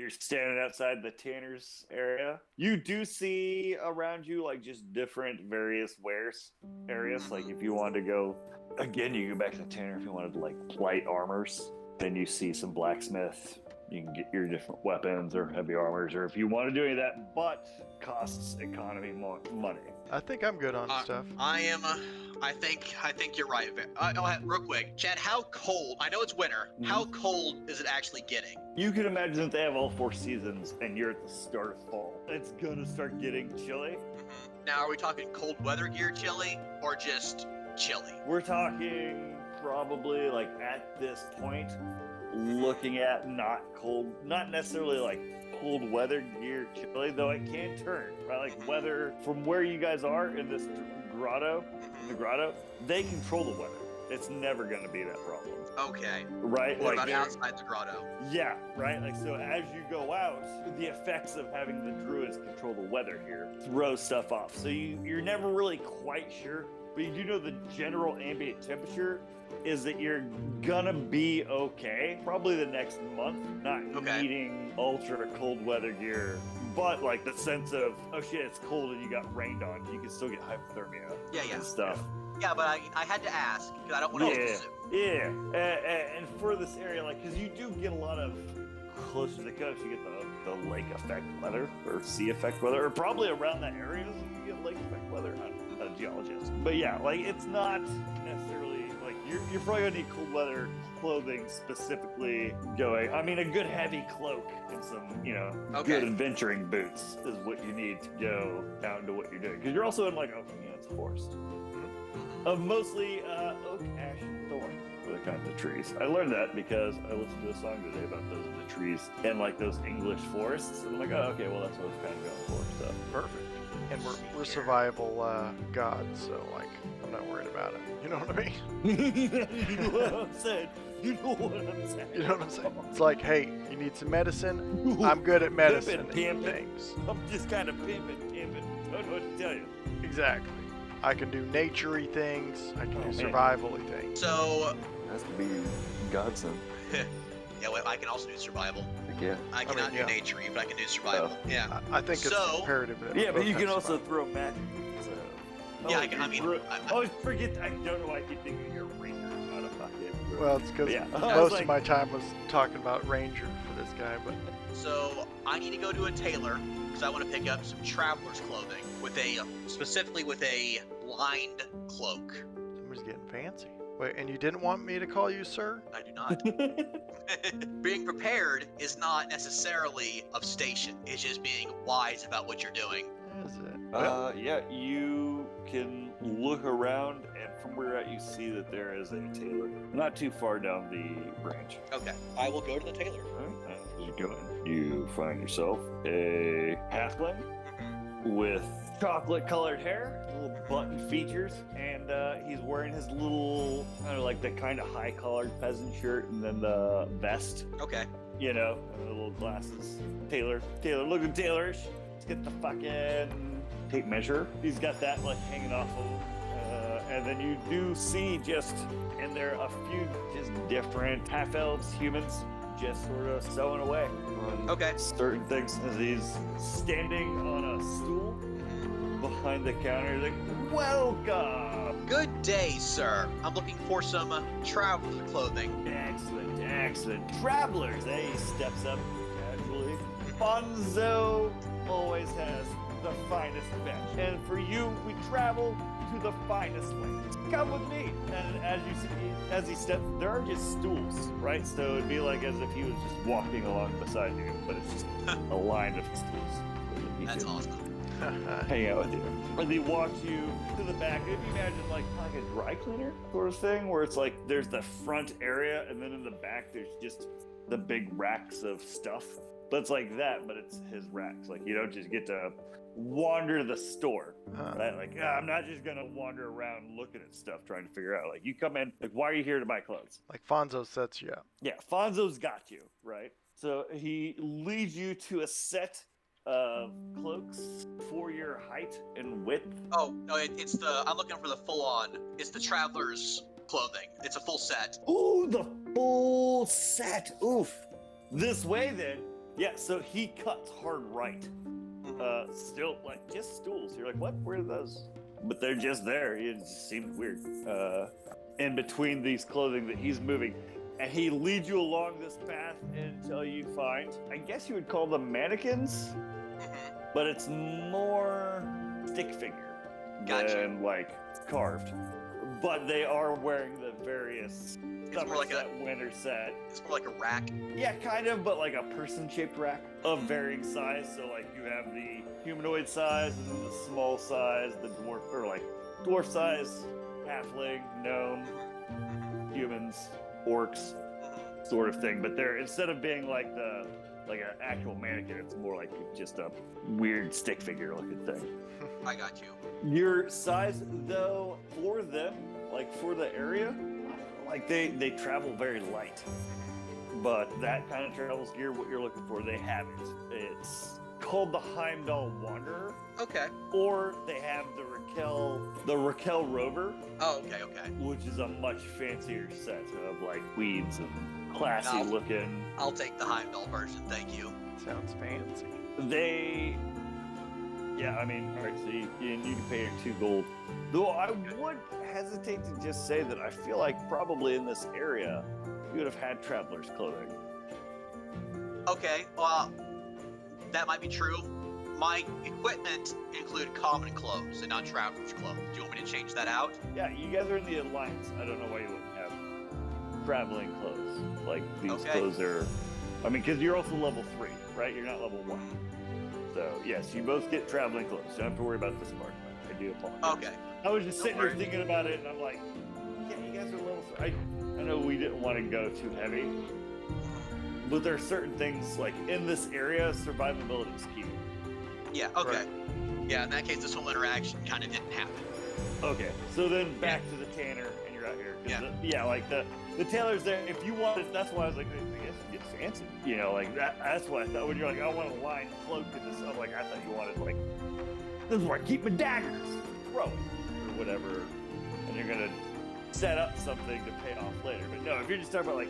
You're standing outside the tanner's area. You do see around you like just different various wares areas. Like if you wanted to go, again, you go back to the tanner if you wanted like light armors. Then you see some blacksmith. You can get your different weapons or heavy armors, or if you want to do any of that, but costs economy money. I think I'm good on stuff. I think you're right. Real quick, Chad, how cold? I know it's winter. How cold is it actually getting? You can imagine that they have all 4 seasons, and you're at the start of fall. It's gonna start getting chilly. Now, are we talking cold weather gear chilly, or just chilly? We're talking probably like at this point, looking at not necessarily like cold weather gear chilly, though it can turn, right? Like weather from where you guys are in this grotto, they control the weather. It's never going to be that problem. Okay. Right? What about outside the grotto? Yeah, right? Like, so as you go out, the effects of having the druids control the weather here throw stuff off. So you're never really quite sure, but you do know the general ambient temperature is that you're gonna be okay probably the next month, not needing ultra cold weather gear, but like the sense of, oh shit, it's cold and you got rained on, you can still get hypothermia and stuff. Yeah, but I had to ask because I don't want to assume. Yeah, and for this area, like, because you do get a lot of closer to the coast, you get the lake effect weather or sea effect weather, or probably around that area you get lake effect weather. I'm not a geologist, but yeah, like it's not necessarily like you're probably gonna need cold weather clothing specifically going. I mean, a good heavy cloak and some good adventuring boots is what you need to go out into what you're doing, because you're also in like it's a forest of mostly oak, ash, and thorn for the kinds of trees. I learned that because I listened to a song today about those in the trees and like those English forests. And I'm like, oh, okay, well that's what I was kind of going for. So perfect. And we're survival gods, so like I'm not worried about it. You know what I mean? You know what I'm saying? You know what I'm saying? It's like, hey, you need some medicine? I'm good at medicine. Pimping. I'm just kind of pimping. Don't know what to tell you. Exactly. I can do nature-y things. I can do survival-y things. So that's gonna be godsend. Yeah, well, I can also do survival. Yeah. I cannot do nature-y, but I can do survival. Yeah. I think it's imperative. Yeah, but you can also throw magic. So. Yeah, I always forget. I don't know why I keep thinking you're a ranger, not a fucking. Well, it's because most of my time was talking about ranger for this guy, but. So I need to go to a tailor because I want to pick up some traveler's clothing specifically with a lined cloak. Somebody's getting fancy. Wait, and you didn't want me to call you sir? I do not. Being prepared is not necessarily of station. It's just being wise about what you're doing. Is it? Yeah, you can look around, and from where you're at, you see that there is a tailor not too far down the range. Okay, I will go to the tailor. As you go in, you find yourself a halfling with chocolate-colored hair, little button features, and he's wearing his little, like the kind of high-collared peasant shirt, and then the vest. Okay. And the little glasses. Tailor, looking tailorish. Let's get the fucking tape measure. He's got that like hanging off of him. And then you do see and there are a few just different half-elves, humans, just sort of sewing away on certain things as he's standing on a stool behind the counter. He's like, welcome! Good day, sir. I'm looking for some traveler clothing. Excellent. Travelers, He steps up casually. Bonzo always has the finest bench. And for you, we travel to the finest lanes. Come with me. And as you see, as he steps, there are just stools, right? So it'd be like as if he was just walking along beside you, but it's just a line of stools. That's awesome. Hang out with you. And he walks you to the back. If you imagine like a dry cleaner sort of thing, where it's like there's the front area, and then in the back there's just the big racks of stuff. But it's like that, but it's his racks. Like you don't just get to wander the store, right? Like I'm not just gonna wander around looking at stuff trying to figure out. Like you come in, like why are you here to buy clothes? Like Fonzo sets you up. Yeah, Fonzo's got you, right? So he leads you to a set of cloaks for your height and width. Oh no, I'm looking for the full-on. It's the traveler's clothing. It's a full set. Ooh, the full set. Oof. This way then, Yeah, so he cuts hard right. Still, like, just stools. You're like, what? Where are those? But they're just there. It just seems weird. In between these clothing that he's moving. And he leads you along this path until you find, I guess you would call them mannequins, but it's more stick figure than, like, carved. But they are wearing the various summer set, winter set. It's more like a rack. Yeah, kind of, but like a person-shaped rack of varying size. So, like, you have the humanoid size, and then the small size, the dwarf, or like dwarf size, halfling, gnome, humans, orcs, sort of thing. But they're, instead of being like an actual mannequin, it's more like just a weird stick figure looking thing. I got you. Your size, though, for them, like for the area, like they travel very light. But that kind of travels gear, what you're looking for, they have it. It's called the Heimdall Wanderer. Okay. Or they have the Raquel Rover. Oh, okay. Which is a much fancier set of like weeds and classy looking. I'll take the Heimdall version, thank you. Sounds fancy. Yeah, I mean, all right, so you can pay your 2 gold. Though I would hesitate to just say that I feel like probably in this area, you would have had traveler's clothing. Okay, well, that might be true. My equipment include common clothes and not traveler's clothes. Do you want me to change that out? Yeah, you guys are in the Alliance. I don't know why you wouldn't have traveling clothes. Like, these clothes are... I mean, because you're also level 3, right? You're not level 1. So, yes, you both get traveling clothes. You don't have to worry about this part. I do apologize. Okay. I was just sitting here thinking about it, and I'm like, yeah, you guys are level 3. I know we didn't want to go too heavy, but there are certain things, like, in this area, survivability is key. Yeah, okay. Right. Yeah, in that case, this whole interaction kind of didn't happen. Okay, so then back to the tanner, and you're out here. Like, the tailor's there. If you wanted, that's why I was like, I guess you get fancy. You know, like, that's what I thought. When you're like, I want a lined cloak in this, I'm like, I thought you wanted, like, this is where I keep my daggers, throw it, or whatever, and you're gonna set up something to pay off later. But no, if you're just talking about, like,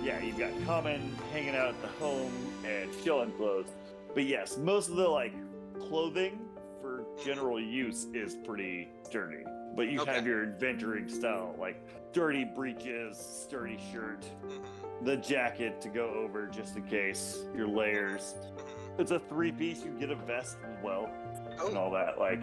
yeah, you've got common, hanging out at the home, and chilling clothes. But yes, most of the, like, clothing for general use is pretty sturdy. But you have your adventuring style, like sturdy breeches, sturdy shirt, the jacket to go over just in case, your layers. It's a 3-piece, you get a vest as well, and all that, like,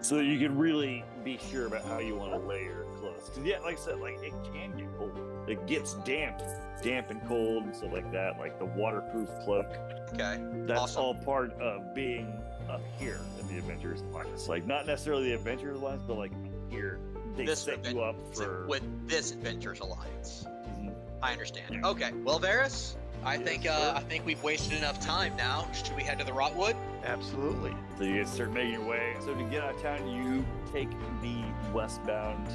so you can really be sure about how you want to layer your clothes. Cause yeah, like I said, like, it can get cold. It gets damp and cold and stuff like that, like the waterproof cloak. Okay. That's all part of being up here in the Adventures Alliance. Like, not necessarily the Adventures Alliance, but like here, they set you up for... With this Adventures Alliance. Mhm. I understand. Yeah. Okay, well, Varys, I think we've wasted enough time now. Should we head to the Rotwood? Absolutely. So you guys start making your way. So to get out of town, you take the westbound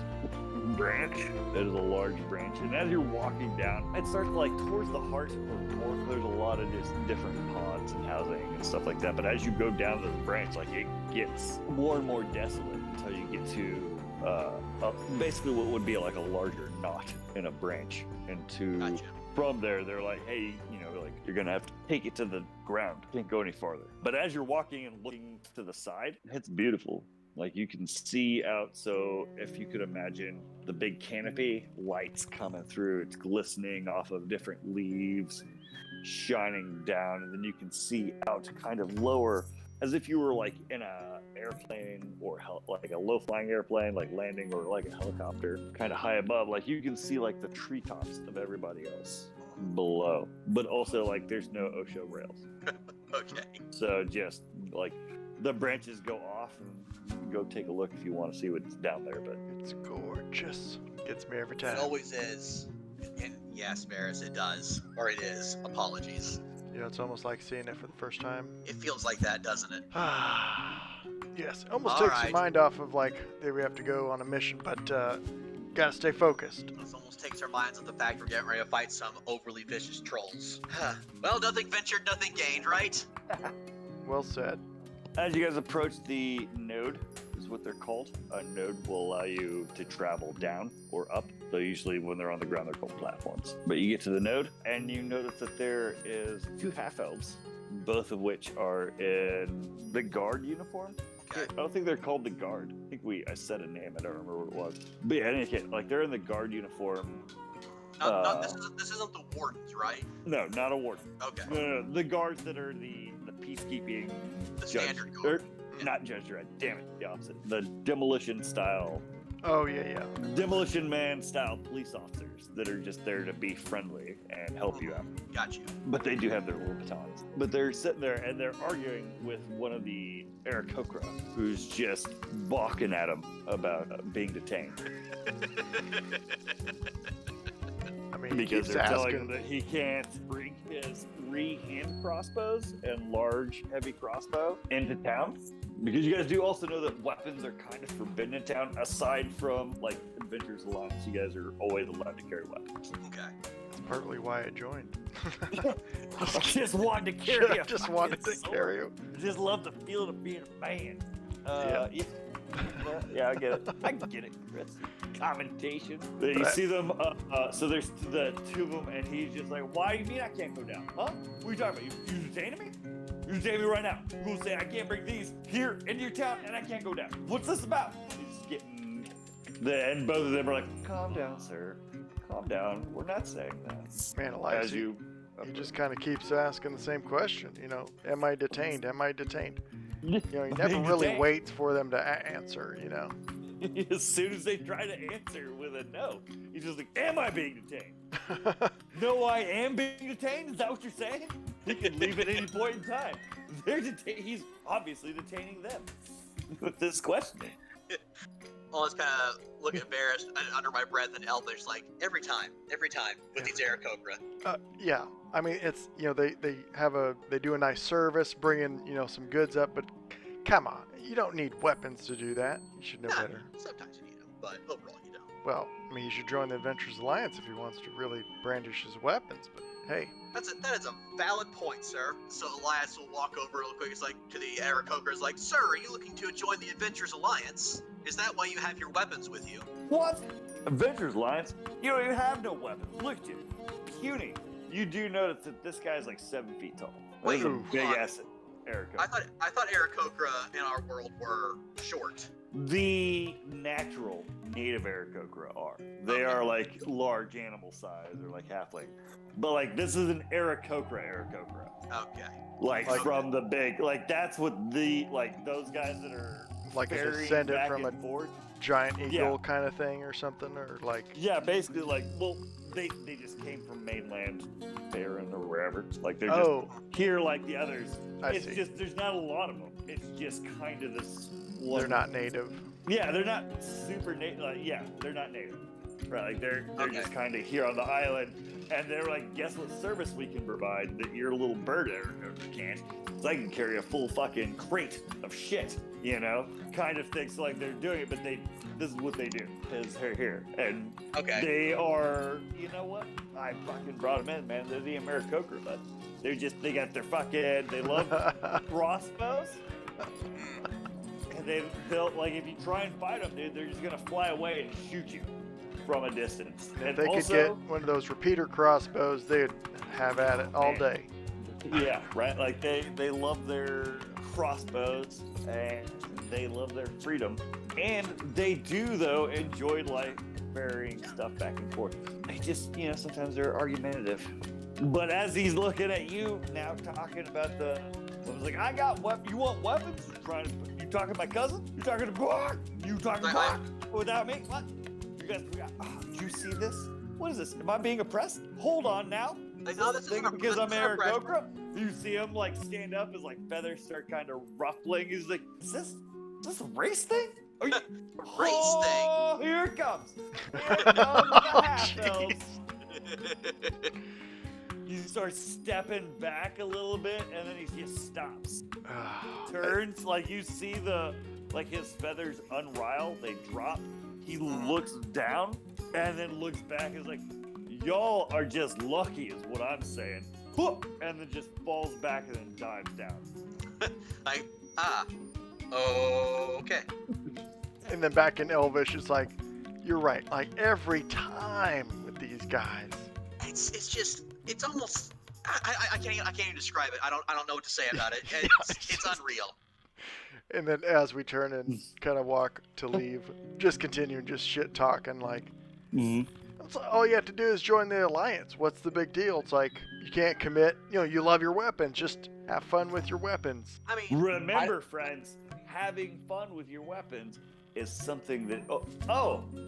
branch. That is a large branch. And as you're walking down, it starts like towards the heart or north. There's a lot of just different pods and housing and stuff like that. But as you go down this branch, like, it gets more and more desolate until you get to basically what would be like a larger knot in a branch. And from there, they're like, hey, like, you're gonna have to take it to the ground. Can't go any farther. But as you're walking and looking to the side, it's beautiful. Like, you can see out. So if you could imagine the big canopy, lights coming through, it's glistening off of different leaves, shining down, and then you can see out kind of lower, as if you were like in a airplane or like a low-flying airplane, like landing, or like a helicopter, kind of high above. Like, you can see like the treetops of everybody else below, but also like there's no OSHA rails. Okay. So just like the branches go off, and you can go take a look if you want to see what's down there. But It's gorgeous. Gets me every time. It always is. And yes, Varys, it does. Or it is. Apologies. You know, it's almost like seeing it for the first time. It feels like that, doesn't it? Yes. Almost All takes right. your mind off of, like, that we have to go on a mission, but gotta stay focused. This almost takes our minds off the fact we're getting ready to fight some overly vicious trolls. Well, nothing ventured, nothing gained, right? Well said. as you guys approach the node, is what they're called. A node will allow you to travel down or up So usually when they're on the ground, they're called platforms. But you get to the node, and you notice that there is 2 half-elves, both of which are in the guard uniform. Okay. I don't think they're called the guard. I think I said a name. I don't remember what it was. But yeah, in any case, like they're in the guard uniform. This isn't the wardens, right? No, not a warden. Okay. No. The guards that are the peacekeeping. The standard guard. Not Judge Dredd. Damn it, the opposite. The demolition style. Oh, yeah. Demolition Man style police officers that are just there to be friendly and help you out. Got you. But they do have their little batons. But they're sitting there and they're arguing with one of the Aarakocra, who's just balking at him about being detained. I mean, Because he they're keeps telling him asking. that he can't bring his 3 hand crossbows and large heavy crossbow into town. Because you guys do also know that weapons are kind of forbidden in town, aside from like Adventures Alliance. You guys are always allowed to carry weapons. Okay. That's partly why I joined. I just wanted to carry I a just fucking wanted to sword. carry him. I just love the feeling of being a man. Yeah. Yeah, I get it. I get it, Chris. Commentation. You see them, so there's the 2 of them, and he's just like, why do you mean I can't go down? Huh? What are you talking about? You detaining me? You detaining me right now. You're going to say I can't bring these here into your town, and I can't go down. What's this about? He's getting... And both of them are like, calm down, sir. Calm down. We're not saying that. Man, Elias, As you... he just kind of keeps asking the same question. You know, am I detained? Am I detained? You know, he never Being really detained. waits for them to answer, you know. As soon as they try to answer with a no, he's just like, am I being detained? No, I am being detained? Is that what you're saying? He can leave at any point in time. He's obviously detaining them with this questioning. I'll just kind of look at Varis under my breath and Elvish, like, every time, with these Aarakocra. Yeah, I mean, it's, you know, they do a nice service, bringing, you know, some goods up, but come on, you don't need weapons to do that. You should know Yeah, better. sometimes you need them, but overall you don't. Well, I mean, he should join the Adventures Alliance if he wants to really brandish his weapons, but hey. That is a valid point, sir. So Elias will walk over real quick. It's like to the Aarakocra, is like, sir, are you looking to join the Adventures Alliance? Is that why you have your weapons with you? What? Adventures Alliance? You don't even have no weapons. Look at you. Puny. You do notice that this guy's like 7 feet tall. Wait, He's a big hold on. ass Aarakocra. I thought Aarakocra in our world were short. The natural native Aarakocra are. They are like large animal size or like halfling. But like this is an Aarakocra. Okay. Like Like- from the big, like that's what the, like those guys that are Like a ferrying descendant back from a and forth. giant eagle Yeah. kind of thing or something, or like. Yeah, basically like, well, they just came from mainland Baron or wherever. Like they're Oh, just here like the others. I It's see. just, there's not a lot of them. It's just kind of this one. They're not native. Yeah, they're not super native. Like, yeah, they're not native. Right, like they're Okay. just kind of here on the island, and they're like, guess what service we can provide that your little bird Aarakocra can't? So I can carry a full fucking crate of shit, you know, kind of thing. So like they're doing it, but this is what they do. Is they're here, and Okay. they are, you know what? I fucking brought them in, man. They're the Aarakocra, but they got their fucking, they love crossbows. And they'll like, if you try and fight them, dude, they're just gonna fly away and shoot you from a distance. If And they also, could get one of those repeater crossbows, they'd have at it all Man. day. yeah, right. Like they love their crossbows and they love their freedom, and they do though enjoy like varying stuff back and forth. They just, you know, sometimes they're argumentative. But as he's looking at you now, talking about the, I was like, I got you want weapons? You talking to my cousin? You talking to Bart? You talking to Bart without me? What? You guys, do you see this? What is this? Am I being oppressed? Hold on now. Like, no, this Thing isn't because I'm this isn't oppression. Aarakocra? You see him like stand up, his like feathers start kind of ruffling. He's like, is this a race thing? Are you Race oh, here it comes. Here comes the half elves. He starts stepping back a little bit, and then he just stops. Turns, like you see his feathers unrile, they drop. He looks down, and then looks back and is like, y'all are just lucky is what I'm saying. And then just falls back and then dives down. Like, okay. And then back in Elvish, it's like, you're right. Like every time with these guys. It's almost I can't even describe it. I don't know what to say about it. It's unreal. And then as we turn and kind of walk to leave, just continue just shit talking like. It's like, all you have to do is join the alliance. What's the big deal? It's like you can't commit. You love your weapons. Just have fun with your weapons. I mean, Remember, friends, having fun with your weapons is something that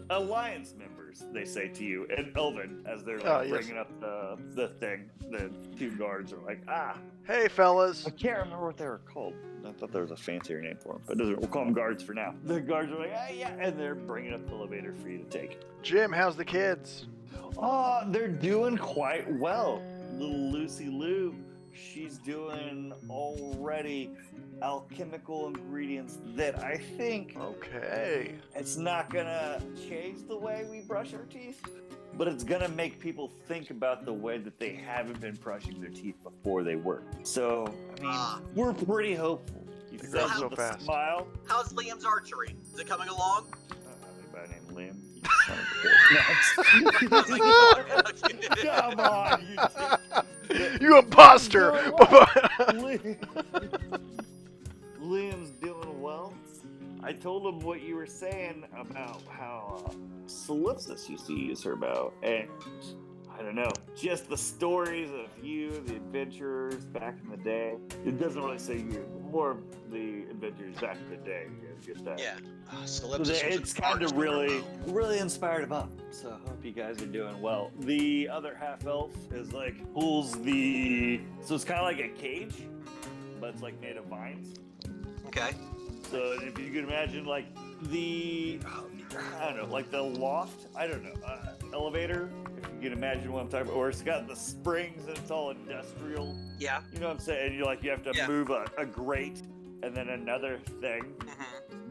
alliance members, they say to you in Elven as they're bringing up the thing. The two guards are like, Hey, fellas. I can't remember what they were called. I thought there was a fancier name for them, but we'll call them guards for now. The guards are like, yeah, and they're bringing up the elevator for you to take. Jim, how's the kids? They're doing quite well. Little Lucy Lou, she's doing already alchemical ingredients that I think Okay. it's not gonna change the way we brush our teeth, but it's gonna make people think about the way that they haven't been brushing their teeth before they work. So, I mean, we're pretty hopeful. He They says grow so with a fast. smile. how's Liam's archery? Is it coming along? Anybody named Liam? You son of a bitch. Come on, You imposter! Liam's doing well. I told him what you were saying about how Solipsis used to use her bow, and I don't know, just the stories of you, the adventurers back in the day. It doesn't really say you, more of the adventurers back in the day. You guys get that? Yeah. Solipsis It's kind of really inspired him up. So I hope you guys are doing well. The other half elf is like pulls so it's kind of like a cage, but it's like made of vines. Okay. So if you can imagine like I don't know, like the loft, I don't know, elevator, if you can imagine what I'm talking about, or it's got the springs and it's all industrial. Yeah. You know what I'm saying? You have to move a grate and then another thing,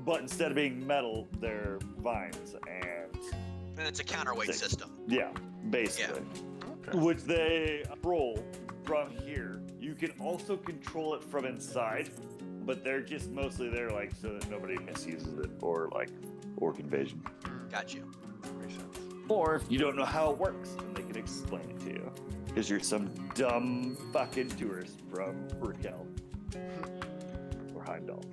but instead of being metal, they're vines And it's a counterweight system. Yeah, basically. Yeah. Okay. Which they roll from here. You can also control it from inside, but they're just mostly there like so that nobody misuses it or like orc invasion. Got you. Makes sense. Or if you don't know how it works, then they can explain it to you. Because you're some dumb fucking tourist from Raquel. Or Heimdall.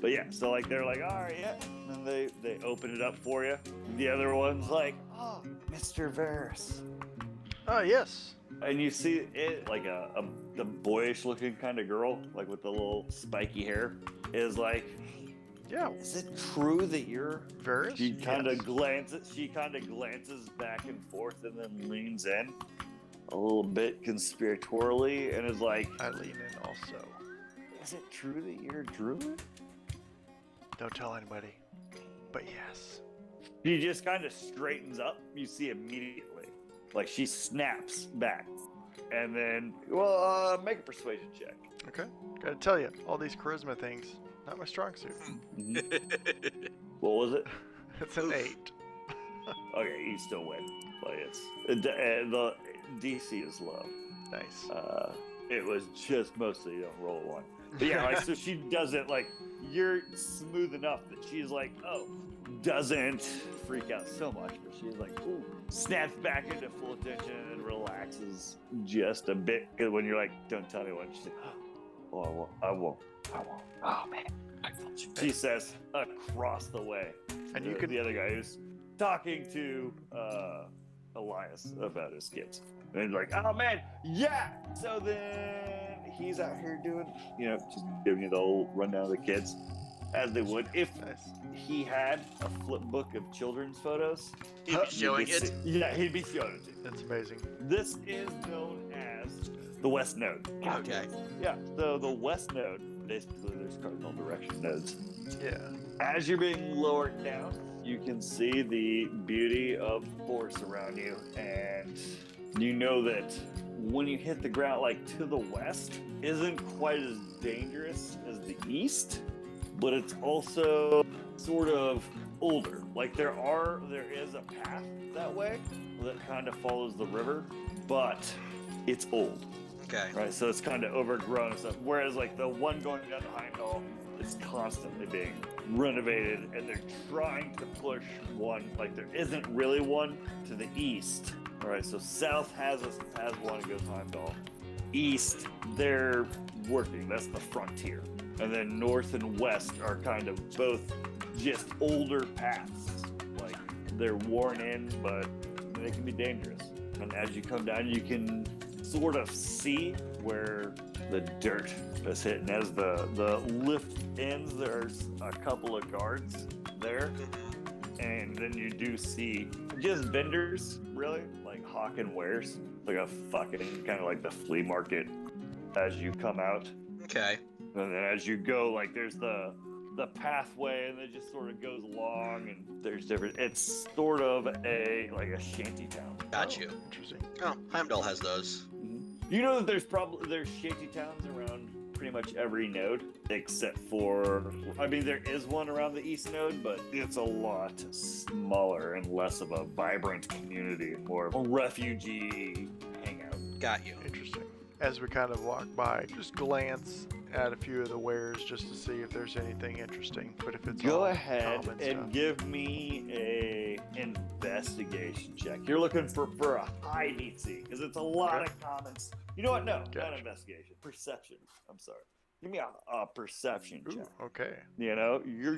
But yeah, so like they're like, alright, yeah. And then they open it up for you. The other one's like, oh, Mr. Varis. Oh, yes. And you see it like the boyish looking kind of girl, like with the little spiky hair, is like, Yeah. is it true that you're Varys? She kind of glances back and forth and then leans in a little bit conspiratorially and is like, I lean in also. is it true that you're a druid? Don't tell anybody. But yes. She just kind of straightens up. You see immediately. Like she snaps back. And then, make a persuasion check. Okay. Gotta tell you, all these charisma things, not my strong suit. What was it? It's an 8. Okay, you still win. Like the DC is low. Nice. It was just mostly you don't roll a 1. But yeah, like so she does it like you're smooth enough that she's like, doesn't freak out so much, but she's like, ooh, snaps back into full attention and relaxes just a bit. Because when you're like, don't tell anyone, she's like, oh, I won't. Oh man, I told you. She says across the way. And you can the other guy who's talking to Elias about his kids. And he's like, oh man, yeah. So then he's out here doing, just giving you the whole rundown of the kids, as they would if he had a flip book of children's photos. He'd be showing it. Yeah, he'd be showing it to you. That's amazing. This is known as the West Node. Okay. Yeah, so the West Node, basically there's cardinal direction nodes. Yeah. As you're being lowered down, you can see the beauty of the forest around you, and you know that when you hit the ground, like to the west, isn't quite as dangerous as the east, but it's also sort of older. Like there is a path that way that kind of follows the river, but it's old. Okay. Right, so it's kind of overgrown and stuff. Whereas like the one going down to Heimdall, it's constantly being renovated, and they're trying to push one. Like there isn't really one to the east. All right, so south has one that goes to Heimdall. East, they're working. That's the frontier. And then north and west are kind of both just older paths. Like they're worn in, but they can be dangerous. And as you come down, you can sort of see where the dirt is hit. And as the lift ends, there's a couple of guards there. And then you do see just vendors, really, like hawking wares. Like a fucking kind of like the flea market as you come out. Okay. And then as you go, like there's the pathway, and it just sort of goes along, and there's different. It's sort of a shanty town. Got you. Interesting. Oh, Heimdall has those. You know that there's shanty towns around pretty much every node, except for, I mean, there is one around the east node, but it's a lot smaller and less of a vibrant community, more of a refugee hangout. Got you. Interesting. As we kind of walk by, just glance at a few of the wares just to see if there's anything interesting. But if it's Go all ahead common and stuff. give me a investigation check. You're looking for a high DC, because it's a lot of comments. You know what? No, not Gotcha. investigation. Perception. I'm sorry. Give me a perception Ooh, check. okay. You know, you're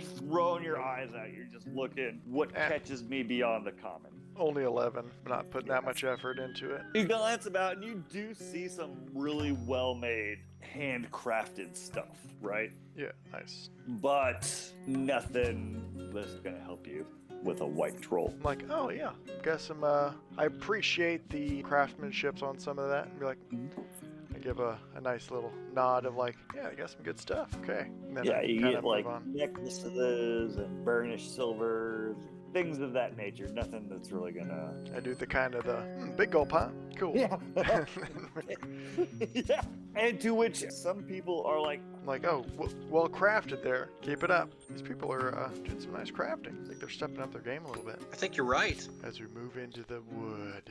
throwing your eyes out. You're just looking what catches me beyond the common. Only 11. I'm not putting that much effort into it. You glance about and you do see some really well-made, handcrafted stuff, right? Yeah, nice. But nothing that's gonna help you with a white troll. I'm like, oh yeah, guess I appreciate the craftsmanship on some of that, and be like, I give a nice little nod of like, yeah, I got some good stuff. Okay. And then Yeah, I you kinda get move like on. necklaces and burnished silvers, things of that nature. Nothing that's really gonna. I do the kind of the big gulp, huh? Cool. Yeah. Yeah. And to which some people are like, I'm like, oh, well crafted there. Keep it up. These people are doing some nice crafting. I think they're stepping up their game a little bit. I think you're right. As we move into the wood.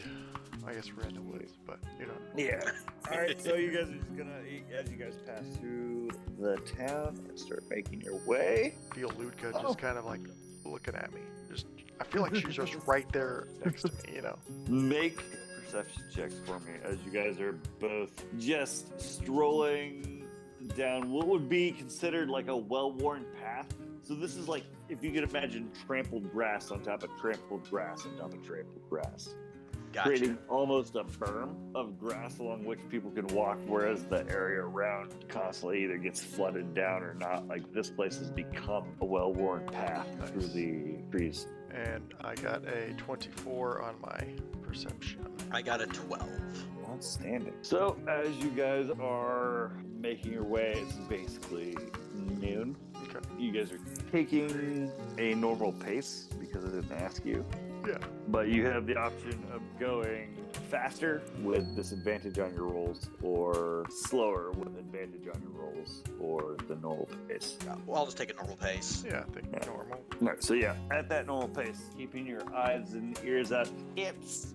I guess we're in the woods, but you know. yeah. All right, so you guys are just gonna, as you guys pass through the town and start making your way. Feel Ludka just kind of like looking at me. I feel like she's just right there next to me, you know. Make perception checks for me as you guys are both just strolling down what would be considered like a well-worn path. So this is like, if you could imagine trampled grass on top of trampled grass on top of trampled grass. Gotcha. Creating almost a berm of grass along which people can walk, whereas the area around constantly either gets flooded down or not. Like this place has become a well-worn path through the trees. And I got a 24 on my perception. I got a 12. Outstanding. So as you guys are making your way, it's basically noon. Okay. You guys are taking a normal pace because I didn't ask you. Yeah. But you have the option of going faster with disadvantage on your rolls, or slower with advantage on your rolls, or the normal pace. Well, I'll just take a normal pace. Yeah, I think normal. No, so yeah, at that normal pace, keeping your eyes and ears out. It's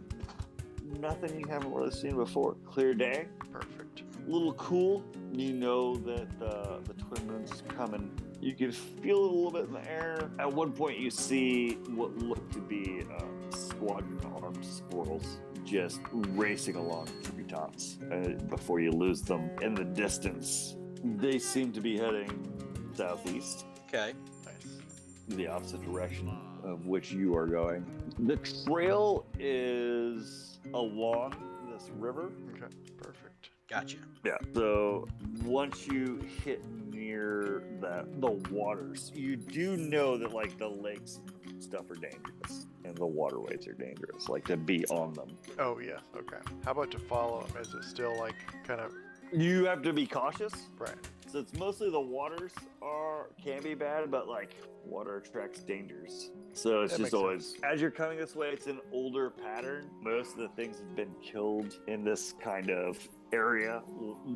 nothing you haven't really seen before. Clear day, Perfect. a little cool. You know that the twin moons is coming. You can feel it a little bit in the air. At one point, you see what look to be squadron armed squirrels just racing along the treetops before you lose them in the distance. They seem to be heading southeast, Okay. Nice. the opposite direction of which you are going. The trail is along this river. Okay. Perfect. Gotcha. Yeah. So once you hit near the waters, you do know that like the lakes and stuff are dangerous and the waterways are dangerous. Like to be on them, Oh yeah. Okay. How about to follow him? Is it still like kind of you have to be cautious. right? So it's mostly the waters can be bad, but like water attracts dangers. So it's That just makes always, as you're coming this way, it's an older pattern. Most of the things have been killed in this kind of area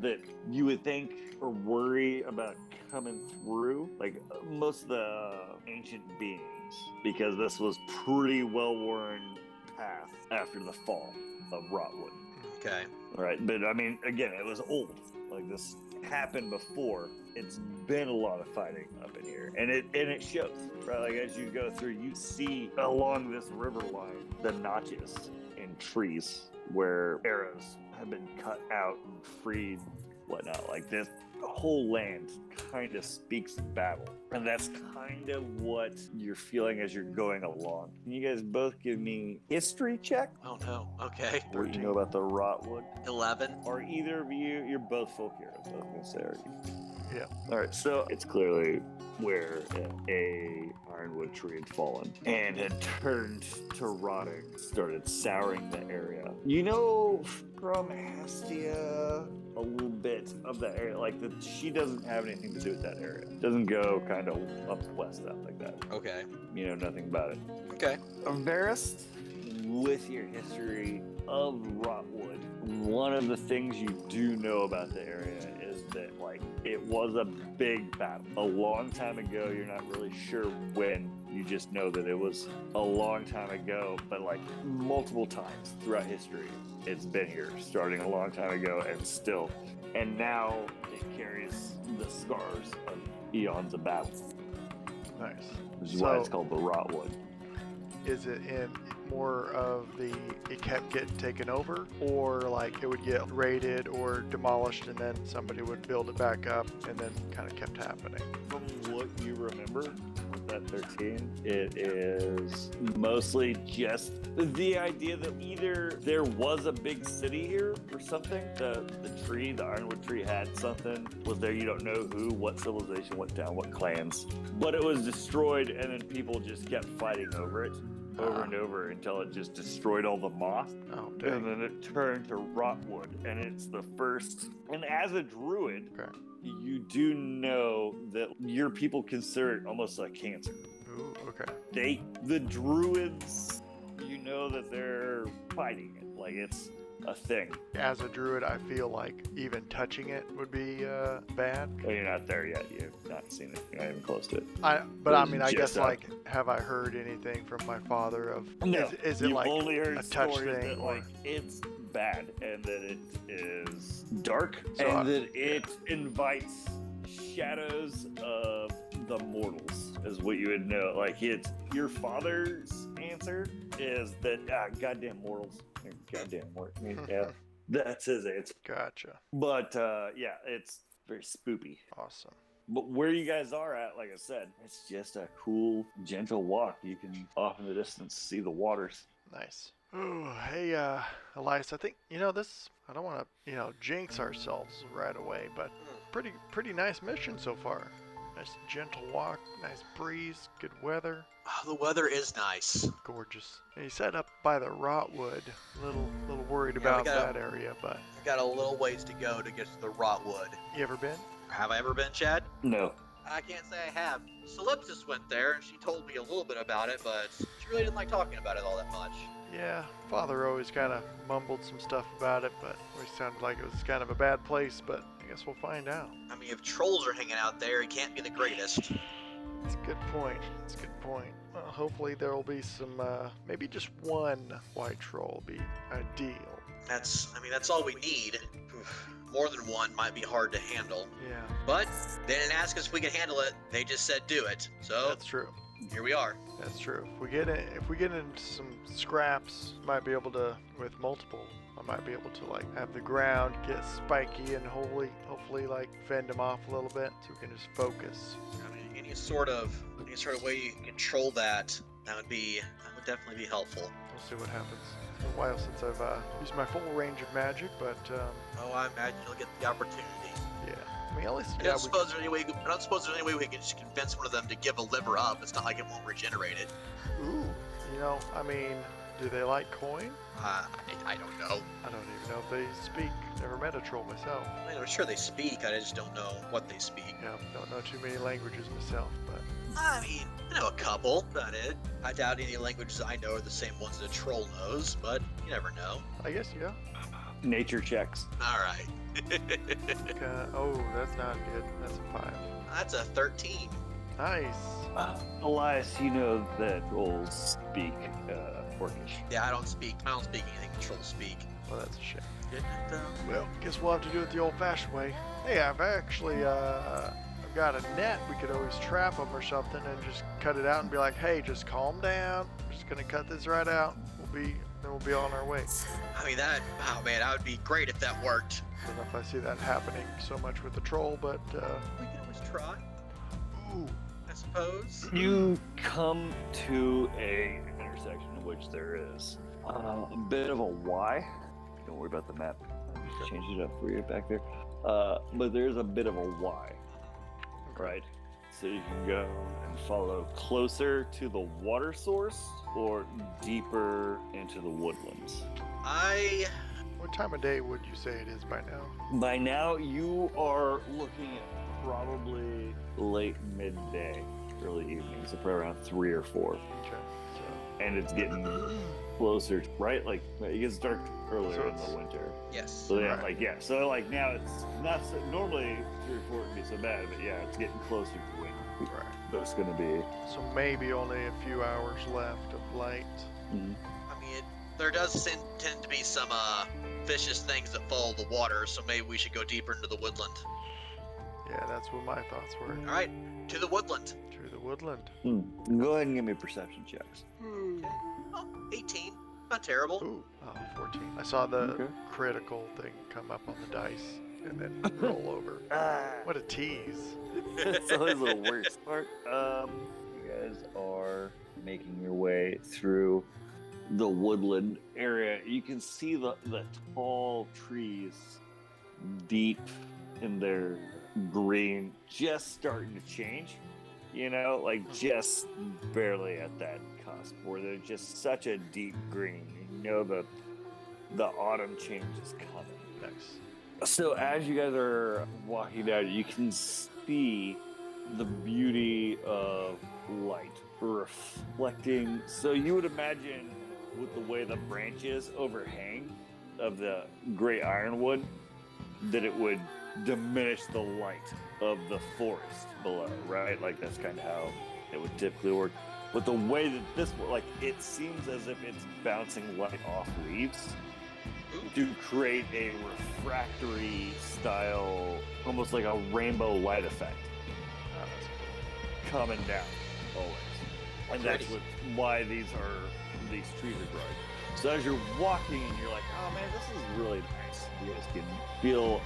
that you would think or worry about coming through. Like most of the ancient beings, because this was pretty well-worn path after the fall of Rotwood. Okay. Right, but I mean, again, it was old. Like this happened before. It's been a lot of fighting up in here, and it shows. Right, like as you go through, you see along this river line the notches in trees where arrows have been cut out and freed, whatnot. Like this whole land kind of speaks battle, and that's kind of what you're feeling as you're going along. Can you guys both give me history check? Oh no. Okay. What you know about the Rotwood? 11. Are either of you? You're both folk heroes. I was gonna say, are you? Yeah. All right. So it's clearly where a ironwood tree had fallen and had turned to rotting, started souring the area. You know, from Hastia, a little bit of the area, like that. She doesn't have anything to do with that area. Doesn't go kind of up west up like that. Okay. You know nothing about it. Okay. Varist, with your history of Rotwood, one of the things you do know about the area is that, like, it was a big battle a long time ago. You're not really sure when. You just know that it was a long time ago, but like multiple times throughout history, it's been here, starting a long time ago and still. And now it carries the scars of eons of battle, Nice. which is why it's called the Rotwood. Is it in more of the it kept getting taken over, or like it would get raided or demolished and then somebody would build it back up and then kind of kept happening? From what you remember with that 13, it is mostly just the idea that either there was a big city here or something, the ironwood tree had something, was there, you don't know who, what civilization, what town, what clans, but it was destroyed and then people just kept fighting over it. Over and over until it just destroyed all the moss. Oh, And dang. then it turned to Rotwood, and it's the first. And as a druid, Okay. you do know that your people consider it almost like cancer. Ooh, okay. The druids, you know that they're fighting it, like it's a thing. As a druid, I feel like even touching it would be bad. Well, you're not there yet. You've not seen it. You're not even close to it. But I mean, I Just guess like, have I heard anything from my father of? No, Is it you've like only heard a touch stories thing, that or- like it's bad and that it is dark So and that it invites shadows of the mortals, is what you would know. Like it's your father's answer is that goddamn mortals, goddamn mortals. Yeah, that's his answer. Gotcha. But yeah, it's very spoopy. Awesome. But where you guys are at, like I said, it's just a cool, gentle walk. You can off in the distance see the waters. Nice. Oh, hey, Elias, I think, this, I don't want to, jinx ourselves right away, but pretty nice mission so far. Nice gentle walk, nice breeze, good weather, Oh, the weather is nice. gorgeous. And you set up by the Rotwood, little worried Yeah, we about gotta- that area, but We've got a little ways to go to get to the Rotwood. you ever been? Have I ever been, Chad? No. I can't say I have. Solipsis went there, and she told me a little bit about it, but she really didn't like talking about it all that much. Yeah, Father always kind of mumbled some stuff about it, but always sounded like it was kind of a bad place, but I guess we'll find out. I mean, if trolls are hanging out there, it can't be the greatest. That's a good point. That's a good point. Well, hopefully there will be some, maybe just one white troll be ideal. That's all we need. Oof. More than one might be hard to handle. Yeah, But they didn't ask us if we could handle it. They just said do it. So that's true. here we are. That's true. If we get into some scraps, might be able to, with multiple, I might be able to like have the ground get spiky and hopefully like fend them off a little bit so we can just focus. I mean, any sort of way you can control that would definitely be helpful. We'll see what happens. It's been a while since I've used my full range of magic, but Oh, I imagine you'll get the opportunity. yeah. I mean, at least I don't suppose there's any way we can just convince one of them to give a liver up. It's not like it won't regenerate it. Ooh, I mean, do they like coin? I don't know. I don't even know if they speak. Never met a troll myself. I mean, I'm sure they speak. I just don't know what they speak. Yeah, don't know too many languages myself, but I mean, I know a couple. That's it. I doubt any languages I know are the same ones that a troll knows, but you never know. I guess yeah. Nature checks. All right. Oh, that's not good. That's a 5. That's a 13. Nice. Elias, you know that trolls speak Orcish. Yeah, I don't speak anything trolls speak. Well, that's a shame. Didn't it though? Well, guess we'll have to do it the old-fashioned way. Hey, I've actually, I've got a net. We could always trap them or something and just cut it out and be like, hey, just calm down. I'm just gonna cut this right out. Then we'll be on our way. I mean, that would be great if that worked. I don't know if I see that happening so much with the troll, but, We can always try, ooh. I suppose. You come to an intersection in which there is a bit of a Y. Don't worry about the map. I just changed it up for you back there. But there's a bit of a Y, right? So you can go and follow closer to the water source or deeper into the woodlands. What time of day would you say it is by now? By now, you are looking at probably late midday, early evening, so probably around 3 or 4. Okay, so And it's getting closer, right? Like, it gets dark earlier in the winter. Yes. So yeah, Right. so like now it's not so, normally 3 or 4 would be so bad, but yeah, it's getting closer to when right. it's going to be. So maybe only a few hours left of light. I mean, there does tend to be some vicious things that follow the water, so maybe we should go deeper into the woodland. Yeah, that's what my thoughts were. All right, to the woodland. To the woodland. Go ahead and give me perception checks. Okay. Oh, 18. Not terrible. Ooh, 14. I saw the Okay. critical thing come up on the dice and then roll over. What a tease. It's always the worst part. You guys are making your way through the woodland area. You can see the tall trees deep in their green just starting to change. You know, like just barely at that cusp where they're just such a deep green. You know that the autumn change is coming. Nice. So as you guys are walking down, you can see the beauty of light reflecting. So you would imagine with the way the branches overhang of the gray ironwood, that it would diminish the light of the forest below, right? Like that's kind of how it would typically work. But the way that this, like, it seems as if it's bouncing light off leaves to create a refractory style, almost like a rainbow light effect Oh, that's cool. coming down always. And that's why these trees are growing. So as you're walking and you're like, oh man, this is really nice. You guys can feel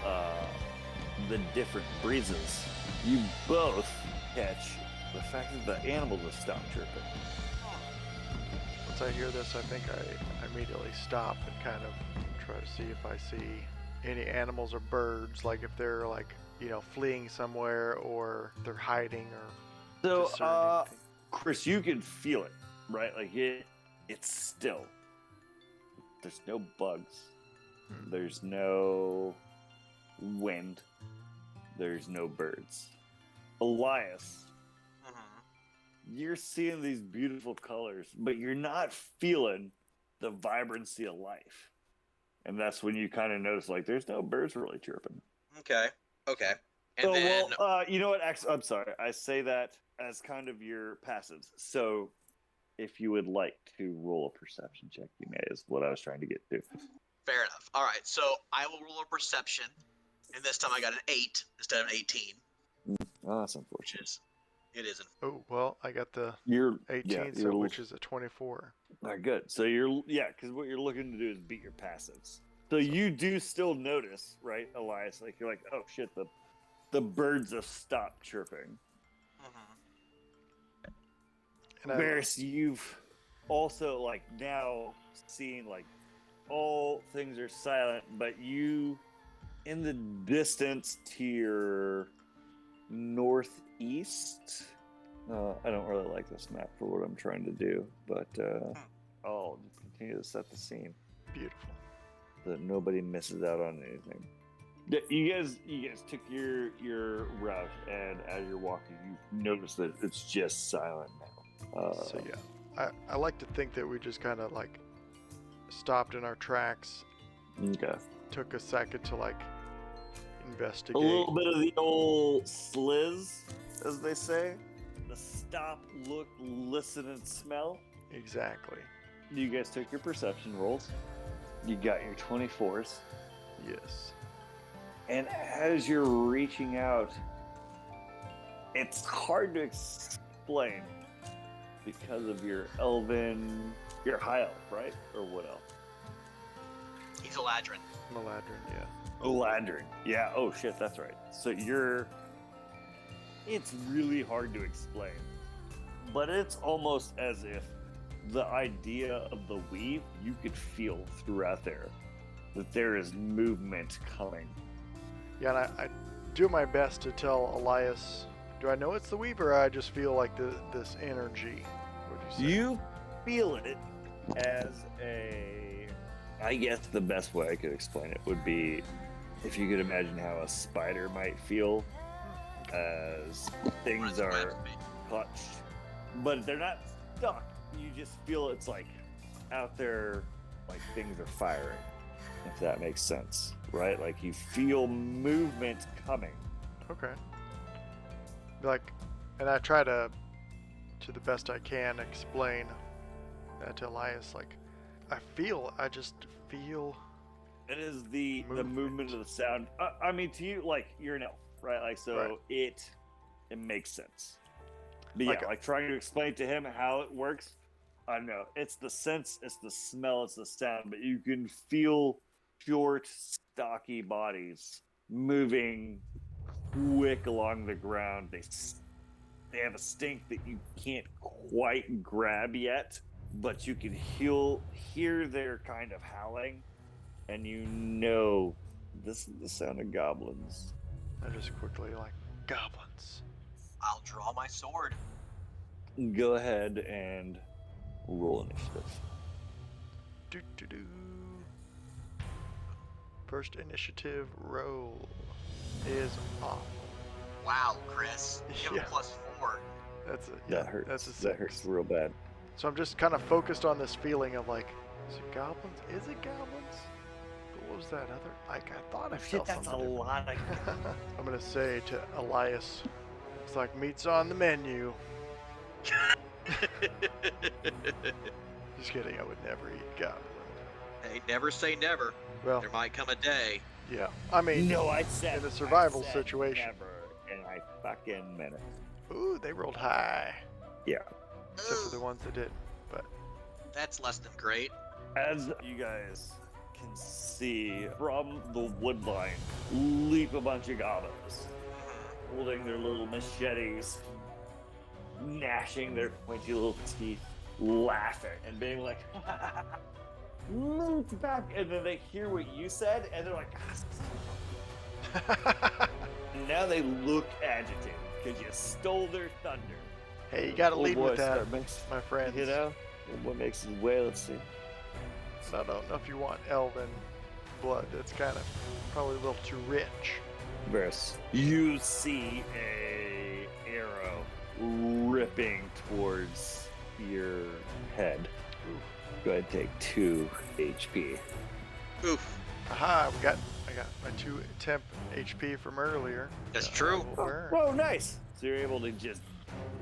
the different breezes. You both catch the fact that the animals have stopped chirping. Once I hear this, I think I immediately stop and kind of try to see if I see any animals or birds, like if they're like, fleeing somewhere or they're hiding or So, discerning anything. Chris, you can feel it, right? Like it's still. There's no bugs. There's no wind. There's no birds. Elias, you're seeing these beautiful colors, but you're not feeling the vibrancy of life. And that's when you kind of notice, like, there's no birds really chirping. Okay. And then, You know what? Actually, I'm sorry. I say that as kind of your passives. So if you would like to roll a perception check, you may, is what I was trying to get to. fair enough. All right, so I will roll a perception, and this time I got an 8 instead of an 18, Oh, that's which unfortunate. it isn't. Oh, well, I got the You're 18, you're which is a 24. all right, good. So because what you're looking to do is beat your passives. So you do still notice, right, Elias? Like you're like, oh shit, the birds have stopped chirping. And I, Varis, you've also like now seen like all things are silent, but you in the distance to your northeast. I don't really like this map for what I'm trying to do, but I'll continue to set the scene beautiful. so that nobody misses out on anything. You guys took your route, and as you're walking, you notice that it's just silent now. So yeah, I like to think that we just kind of like stopped in our tracks, Okay. took a second to like investigate. A little bit of the old sliz, as they say. The stop, look, listen, and smell. Exactly. You guys took your perception rolls. You got your 24s. Yes. And as you're reaching out, it's hard to explain because of your elven, your high elf, right? Or what elf? He's a ladrin. Maladrin, yeah. Eladrin. Yeah, oh shit, that's right. So it's really hard to explain. But it's almost as if the idea of the weave, you could feel throughout there that there is movement coming. Yeah, and I do my best to tell Elias, do I know it's the weave, or I just feel like this energy? What do you say? You feel it as I guess the best way I could explain it would be if you could imagine how a spider might feel as things are clutched, but they're not stuck. You just feel it's like out there, like things are firing, if that makes sense, right? Like you feel movement coming. Okay. Like, and I try to the best I can, explain that to Elias. Like, I just feel. It is the movement of the sound. I mean, to you, like, you're an elf, right? Like, so Right. it makes sense. But yeah, like trying to explain to him how it works, I don't know. It's the sense, it's the smell, it's the sound, but you can feel short, stocky bodies moving quick along the ground. They have a stink that you can't quite grab yet, but you can hear their kind of howling, and you know this is the sound of goblins. I just quickly like, goblins. I'll draw my sword. Go ahead and roll initiative. Do. First initiative roll is off. Wow, Chris. You have Yeah. a +4. That's a That hurts. That's a 6. That hurts real bad. So I'm just kind of focused on this feeling of like, is it goblins? Is it goblins? But what was that other? Like, I thought I felt That's a something lot of. different. I'm gonna say to Elias, it's like meat's on the menu. Just kidding. I would never eat goblin. Hey, never say never. Well, There might come a day. yeah. I mean, No, I said in a survival I said situation. never, and I fucking meant it. Ooh, they rolled high. Yeah. Except for the Ugh, ones that didn't. But that's less than great. As you guys can see from the wood line, leap a bunch of goblins, holding their little machetes, gnashing their pointy little teeth, laughing, and being like, move back. And then they hear what you said, and they're like, and now they look agitated because you stole their thunder. hey, you gotta lead with that, start makes, my friends. you know, what makes his way, let's see. So I don't know if you want elven blood. It's kind of probably a little too rich. Verse. You see a arrow ripping towards your head. Go ahead and take 2 HP. Oof. Aha, I got my 2 temp HP from earlier. That's true. Oh, nice. So you're able to just,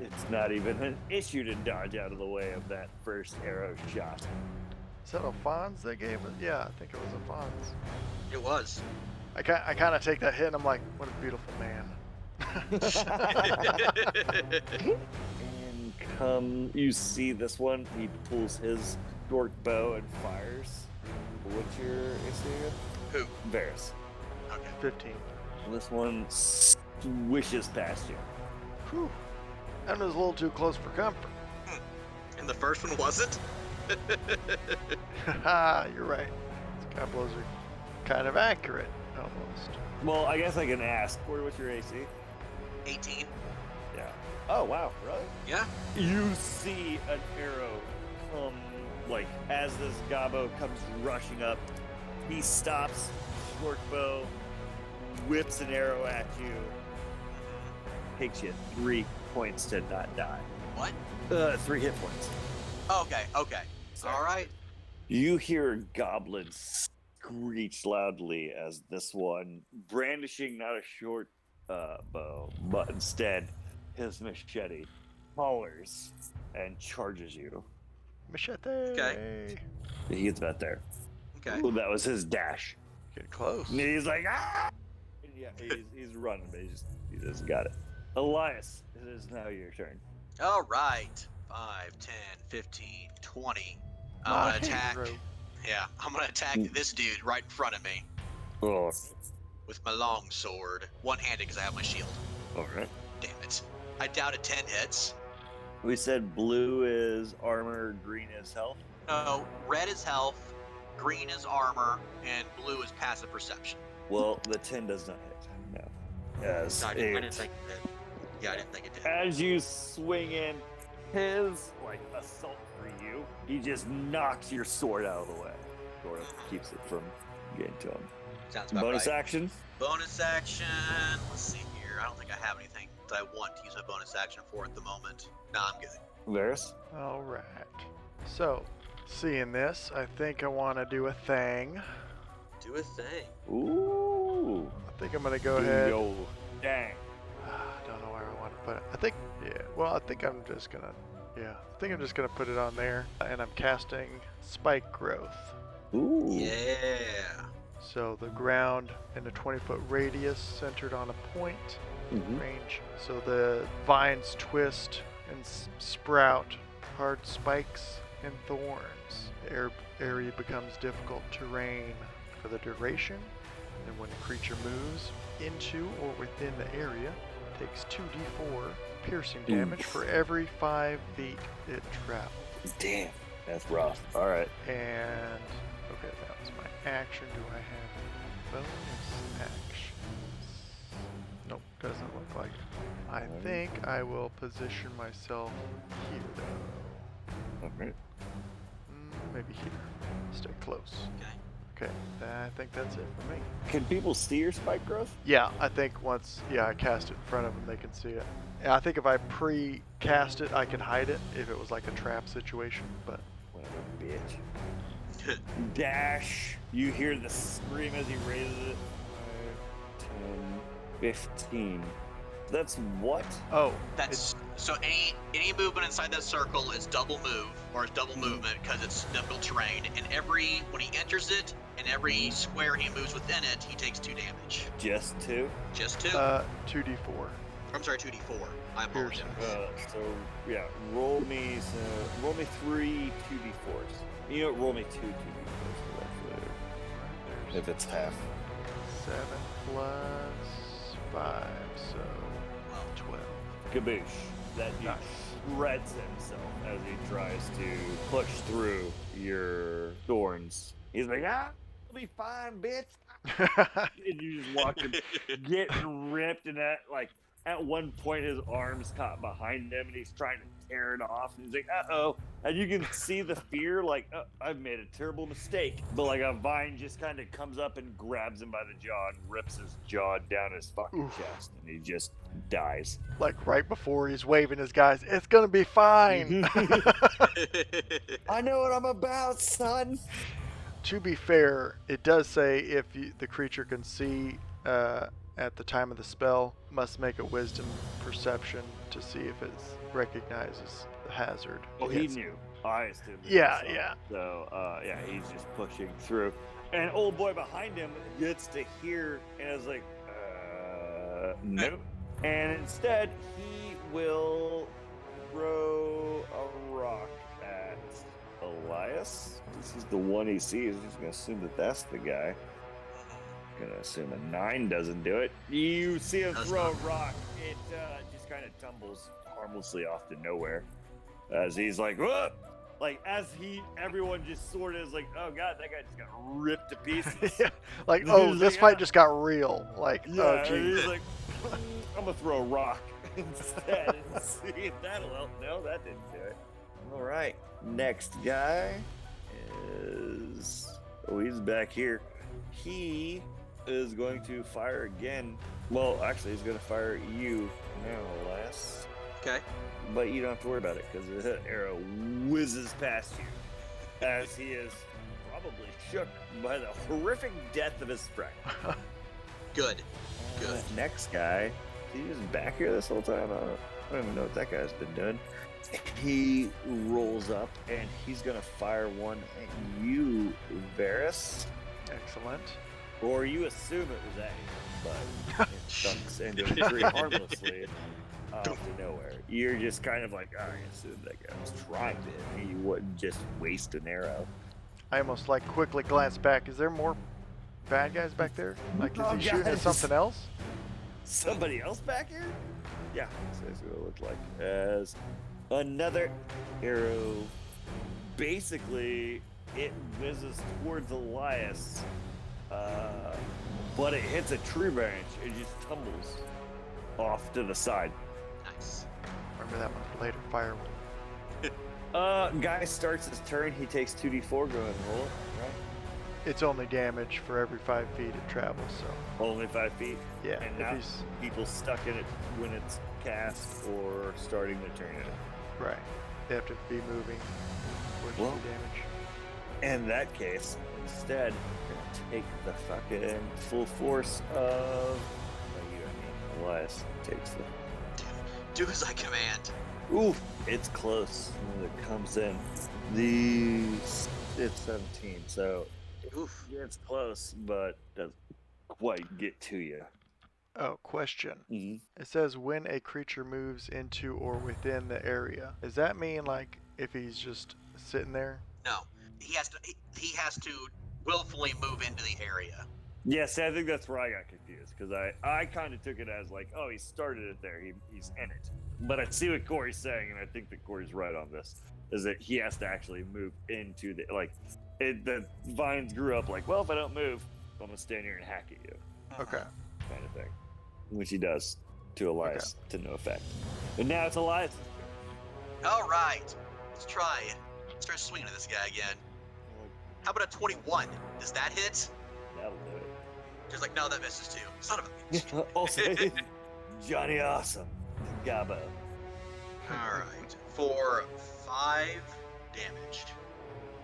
it's not even an issue to dodge out of the way of that first arrow shot. Is that Alphonse they gave it? Yeah, I think it was Alphonse. It was. I kind of take that hit and I'm like, what a beautiful man. And you see this one, he pulls his short bow and fires. What's your AC again? Who? Varis. Okay. 15. And this one swishes past you. Whew. That was a little too close for comfort. And the first one wasn't? Haha, you're right. These combos are kind of accurate, almost. Well, I guess I can ask. What's your AC? 18. Yeah. Oh, wow. Really? Yeah. You see an arrow come, like, as this gobbo comes rushing up. He stops, short bow, whips an arrow at you. Takes you 3 points to not die. What? 3 hit points. Okay, okay. Sorry. All right. You hear a goblin screech loudly as this one, brandishing not a short bow, but instead his machete, hollers and charges you. Machete. Okay. He gets about there. Okay. Ooh, that was his dash. Get close. And he's like, ah! And yeah, he's running, but he just got it. Elias, it is now your turn. All right. 5, 10, 15, 20. I'm My gonna attack. hero. Yeah, I'm gonna attack this dude right in front of me Oh, with my long sword, one-handed because I have my shield. all right. Damn it! I doubt it. 10 hits. We said blue is armor, green is health. No, red is health, green is armor, and blue is passive perception. Well, the 10 does not hit. No. As No, I didn't think it did. Yeah, I didn't think it did. as you swing in his assault for you, he just knocks your sword out of the way. Sort of keeps it from getting to him. Sounds about Bonus right. action. Bonus action. Let's see here. I don't think I have anything that I want to use my bonus action for at the moment. Nah, I'm good. Varys. All right. So, seeing this, I think I want to do a thing. Do a thing. Ooh. I think I'm gonna go ahead. Yo, dang. I don't know where I want to put it. I think, yeah. Well, I think I'm just gonna, put it on there. And I'm casting Spike Growth. Ooh. Yeah. So the ground in a 20-foot radius centered on a point Mhm. range. So the vines twist and sprout hard spikes and thorns. The area becomes difficult terrain for the duration, and when a creature moves into or within the area, it takes 2d4 piercing damage for every 5 feet it travels. Damn. That's rough. All right. And okay, that was my action. Do I have bonus actions? Nope, doesn't look like it. I think I will position myself here though. All right. Maybe here. Stay close. Okay. Okay, I think that's it for me. Can people see your spike growth? Yeah, I think once I cast it in front of them, they can see it. Yeah, I think if I pre-cast it, I can hide it if it was like a trap situation, but Whatever, bitch. Dash. You hear the scream as he raises it. 5, 10, 15. That's what? oh, That's so any movement inside that circle is double move or is double movement because it's difficult terrain. And when he enters it, and every square he moves within it, he takes 2 damage. Just 2? Just 2. 2d4. I'm sorry, 2d4. I apologize. So yeah, roll me 3 2d4s. You know, roll me 2 2d4s for that later. If it's half. 7 plus 5, so 12. Kaboosh. That dude Nice. shreds himself as he tries to push through your thorns. He's like, I'll be fine, bitch. And you just watch him getting ripped, and at one point his arm's caught behind him and he's trying to tear it off, and he's like, uh-oh. And you can see the fear, I've made a terrible mistake. But a vine just kind of comes up and grabs him by the jaw and rips his jaw down his fucking chest, and he just dies. Like right before he's waving his guys, it's gonna be fine. I know what I'm about, son. To be fair, it does say if the creature can see at the time of the spell, must make a wisdom perception to see if it recognizes the hazard. Well, he knew. I assumed. Yeah, he saw. yeah. So, he's just pushing through. And old boy behind him gets to hear and is like, no. And instead, he will throw a rock at Elias. This is the one he sees. He's going to assume that that's the guy. Gonna assume a 9 doesn't do it. You see him throw a rock. It just kind of tumbles harmlessly off to nowhere. As he's like, whoop! Everyone just sort of is like, oh god, that guy just got ripped to pieces. Yeah, like, He's oh, like, this fight just got real. Like, Yeah, oh, and geez. he's like, I'm gonna throw a rock instead and see if that'll help. No, that didn't do it. All right, next guy is. Oh, he's back here. He is going to fire again. Well, actually, he's going to fire at you now, Elias. Okay. But you don't have to worry about it because the arrow whizzes past you as he is probably shook by the horrific death of his friend. Good. Good. Next guy, he's just back here this whole time. I don't even know what that guy's been doing. he rolls up and he's gonna fire one at you, Varis. Excellent. Or you assume it was at you, but it dunks into a tree harmlessly out of nowhere. You're just kind of like, I assumed that guy was trying to hit me. You wouldn't just waste an arrow. I almost like quickly glance back. Is there more bad guys back there? Like, is Oh, he shooting at guys. something else? Somebody else back here? Yeah, that's what it looked like. As another arrow, basically, it whizzes towards Elias, but it hits a tree branch. It just tumbles off to the side. Nice. Remember that one for later. Fire one. Guy starts his turn. He takes 2d4. Go ahead and roll it. Right? It's only damage for every 5 feet it travels, so. Only 5 feet. Yeah, And if not he's. people stuck in it when it's cast or starting to turn in it. Right. They have to be moving for it to Well. do damage. In that case, instead, we're gonna take the fucking full force of. Elias takes the. Do as I command. Ooh, it's close when it comes in. It's 17, so Oof. it's close, but doesn't quite get to you. Oh, question. Mm-hmm. It says when a creature moves into or within the area. Does that mean, like, if he's just sitting there? No, he has to. He has to willfully move into the area. Yes, I think that's where I got confused because I kind of took it as like, oh, he started it there, he's in it. But I see what Corey's saying, and I think that Corey's right on this. Is that he has to actually move into the the vines grew up like, well, if I don't move, I'm gonna stand here and hack at you, Okay. kind of thing, which he does to Elias to no effect. But now it's Elias. All right, let's try it. Start swinging at this guy again. How about a 21? Does that hit? That'll do it. Just like, no, that misses too. Son of a bitch. Also, Johnny Awesome, Gabo. All right, for 5 damage.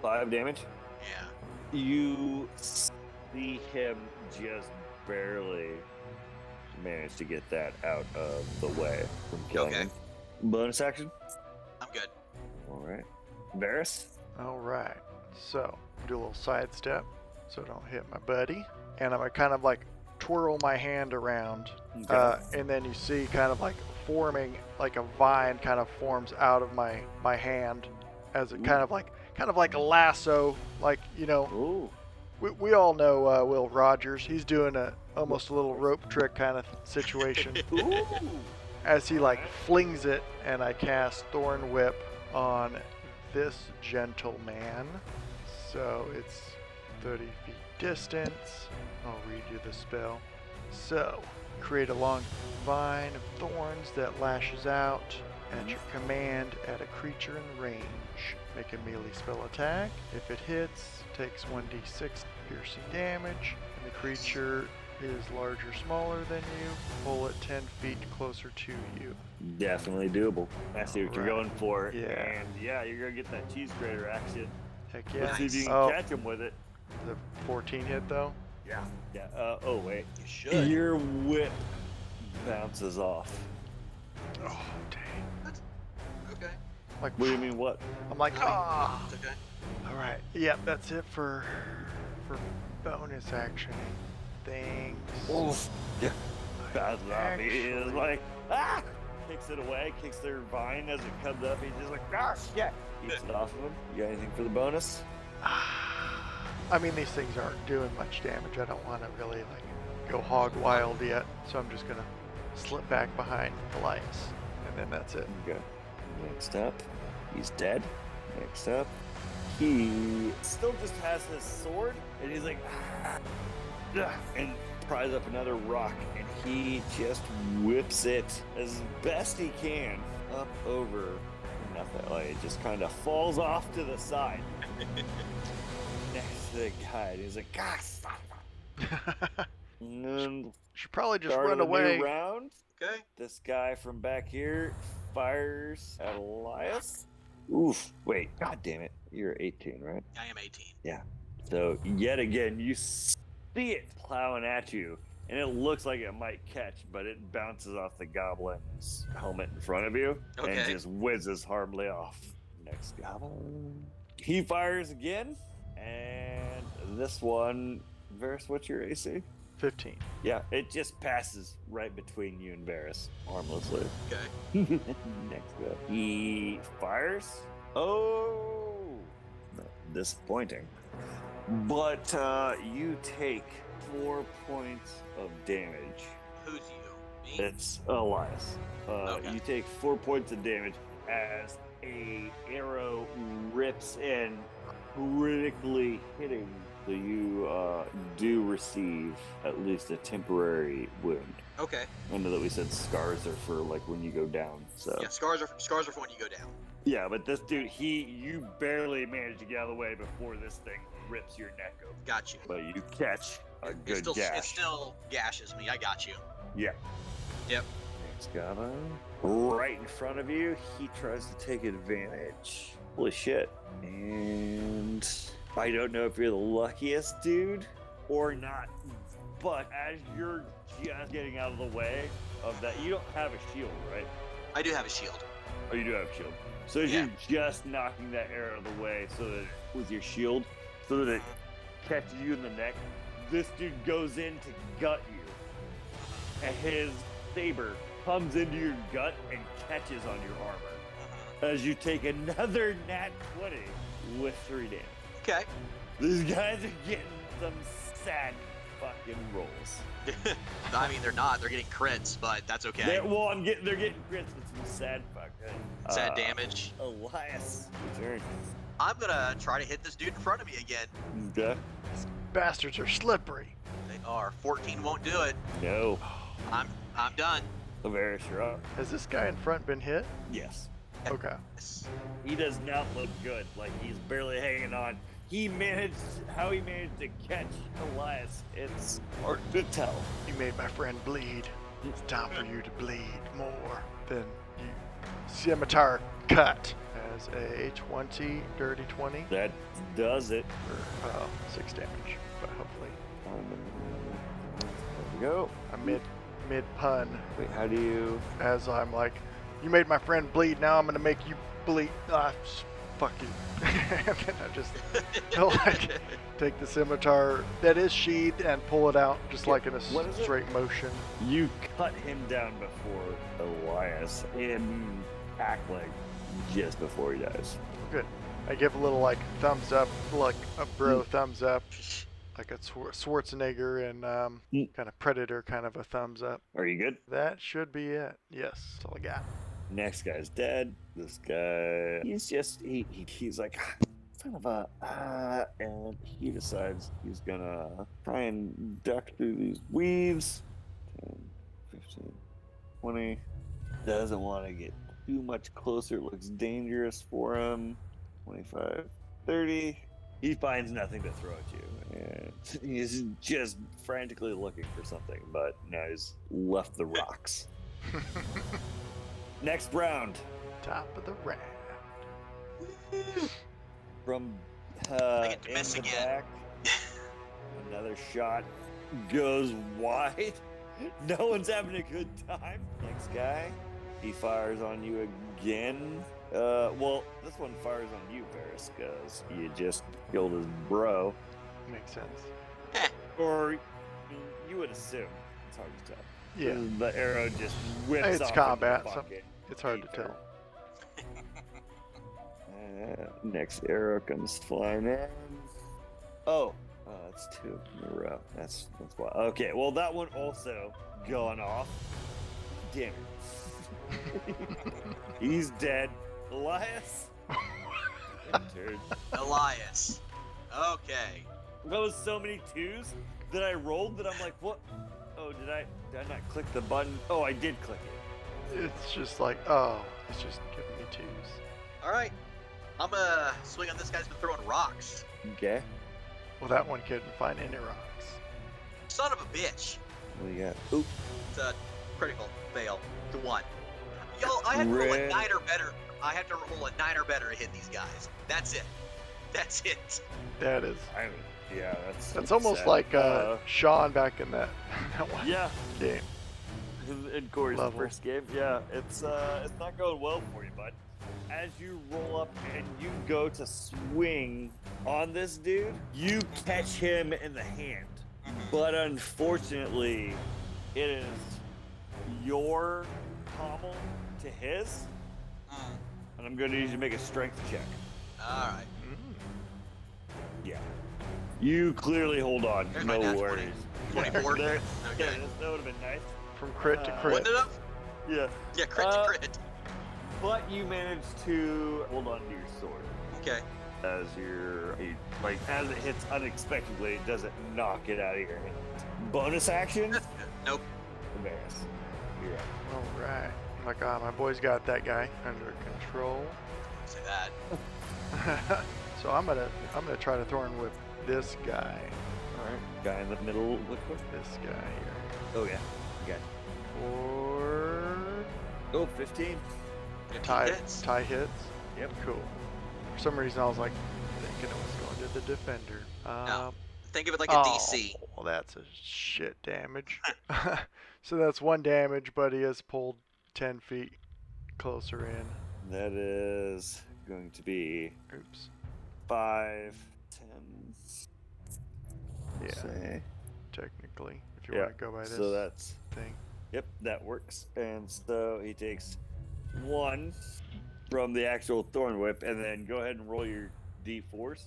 5 damage. Yeah. You see him just barely manage to get that out of the way from killing him. Bonus action. I'm good. All right. Varys. All right. So, do a little sidestep so don't hit my buddy. And I'm going to kind of like twirl my hand around. And then you see kind of like forming, like a vine kind of forms out of my hand as a kind of like a lasso, like, you know. Ooh. We all know Will Rogers. He's doing almost a little rope trick kind of situation. Ooh. As he like flings it, and I cast Thorn Whip on this gentleman. So it's 30 feet distance. I'll read you the spell. So, create a long vine of thorns that lashes out at your command at a creature in range. Make a melee spell attack. If it hits, takes 1d6 piercing damage, and the creature is larger, smaller than you. Pull it 10 feet closer to you. Definitely doable. I see what you're Right. going for. Yeah. And yeah, you're gonna get that cheese grater action. Heck yeah. Let's see if you can Oh, catch him with it. the 14 hit though. Yeah. Yeah. Oh wait. You should. Your whip bounces off. Oh dang. Okay. Like, What do you mean? What? I'm like, ah. It's okay. All right. Yep, that's it for bonus action things. Oof. Yeah. Bad luck. He is Actually- like, kicks it away, kicks their vine as it comes up. He's just like, shit. Keeps it off of him. You got anything for the bonus? I mean, these things aren't doing much damage. I don't want to really like go hog wild yet, so I'm just gonna slip back behind Elias, and then that's it. Okay. Next up, he's dead. Next up, he still just has his sword, and he's like, and pries up another rock, and he just whips it as best he can up over nothing. Like it just kind of falls off to the side next to the guy. And he's like, God, stop. And then Should probably just start run of a new away. round. Okay. This guy from back here fires at Elias. Oof. Wait, god damn it. You're 18, right? I am 18. So, yet again, you see it plowing at you. and it looks like it might catch, but it bounces off the goblin's helmet in front of you and Okay. just whizzes harmlessly off. Next goblin. He fires again, and this one, Varys, what's your AC? 15. Yeah, it just passes right between you and Varys, harmlessly. Okay. Next guy. He fires. Oh, no, disappointing. But you take 4 points of damage. Who's you? Me? It's Elias. Okay. You take 4 points of damage as a arrow rips in, critically hitting. So you do receive at least a temporary wound. Okay. I know that we said scars are for like when you go down. So Yeah, scars are for when you go down. yeah, but this dude, you barely managed to get out of the way before this thing rips your neck open. Got you. But you catch a It good gash. It still gashes me. I got you. Yeah. Yep. Next guy, right in front of you, he tries to take advantage. Holy shit. And I don't know if you're the luckiest dude or not, but as you're just getting out of the way of that, you don't have a shield, right? I do have a shield. Oh, you do have a shield. So as Yeah. you're just knocking that arrow out of the way so that with your shield, so that it catches you in the neck, this dude goes in to gut you. And his saber comes into your gut and catches on your armor. As you take another nat 20 with 3 damage. Okay. These guys are getting some sad fucking rolls. I mean, they're not. They're getting crits, but that's okay. They're getting crits with some sad fucking Sad damage. Elias, your turn. I'm gonna try to hit this dude in front of me again. Okay. Bastards are slippery. They are. 14 won't do it. No. I'm done. Varys, you're up. Has this guy in front been hit? Yes. Okay. He does not look good. Like he's barely hanging on. How he managed to catch Elias, it's hard to tell. You made my friend bleed. It's time for you to bleed more than you. Scimitar cut as a 20, dirty 20 That does it. for 6 damage. But hopefully, There we go. I'm mid pun Wait, how do you? as I'm like, you made my friend bleed. Now I'm gonna make you bleed. Fuck you. And then I just like take the scimitar that is sheathed and pull it out just like in a What is it? straight motion. You cut him down before Elias in tackling just before he dies. Good. I give a little like thumbs up, like a bro thumbs up, like a Schwarzenegger and kind of Predator kind of a thumbs up. Are you good? That should be it. Yes, that's all I got. Next guy's dead. This guy, he's like, son of a, and he decides he's gonna try and duck through these weaves. 10, 15, 20. Doesn't want to get too much closer. It looks dangerous for him. 25, 30. He finds nothing to throw at you, and he's just frantically looking for something, but now he's left the rocks. Next round. Top of the round. From I get to in miss the again. back, another shot goes wide. No one's having a good time. Next guy, he fires on you again. Well, this one fires on you, Varys, because you just killed his bro. Makes sense. Or you would assume. It's hard to tell. Yeah, The arrow just whips It's off combat, into the so bucket. it's hard to tell. Next arrow comes flying in. Oh, that's 2 in a row. That's why. Okay, well that one also gone off. Damn it. He's dead. Elias entered. Elias. Okay. That was so many 2s that I rolled that I'm like, what? Oh, did I not click the button? Oh, I did click it. It's just like, oh, it's just giving me 2s. All right. I'm gonna swing on this guy's been throwing rocks. Okay. Well, that one couldn't find any rocks. Son of a bitch. What do you got? Oop. It's a critical fail to 1. Yo, I have to roll a Red. 9 or better. I have to roll a 9 or better to hit these guys. That's it. That's it. That is Yeah, That's almost sad. like Sean back in that, that one Yeah, game. in Corey's Level. first game. Yeah, it's not going well for you, bud. As you roll up and you go to swing on this dude, you catch him in the hand. But unfortunately, it is your pommel to his, and I'm going to need you to make a strength check. All right. Yeah. You clearly hold on. There's my No nat 20. worries. 24. Yeah, Okay. that would have been nice. From crit to crit. Wouldn't it have? Yeah. Yeah, crit to crit. But you managed to hold on to your sword. Okay. As as it hits unexpectedly, it doesn't knock it out of your hand. Bonus action? Nope. Embarrass. You're up. All right. My God, my boy's got that guy under control. Say that. So I'm gonna try to thorn whip this guy. Alright. Guy in the middle, liquid. This guy here. Oh, yeah. Okay. For Oh, 15. 15 tie hits. tie hits. Yep. Cool. For some reason I was like thinking it was going to the defender. No. Think of it like a DC. Well, that's a shit damage. So that's 1 damage, but he has pulled 10 feet closer in. That is going to be Oops. 5, 10. Yeah. Say. Technically, if you Yeah. want to go by this So that's. thing. Yep, that works. And so he takes 1 from the actual thorn whip, and then go ahead and roll your d4s.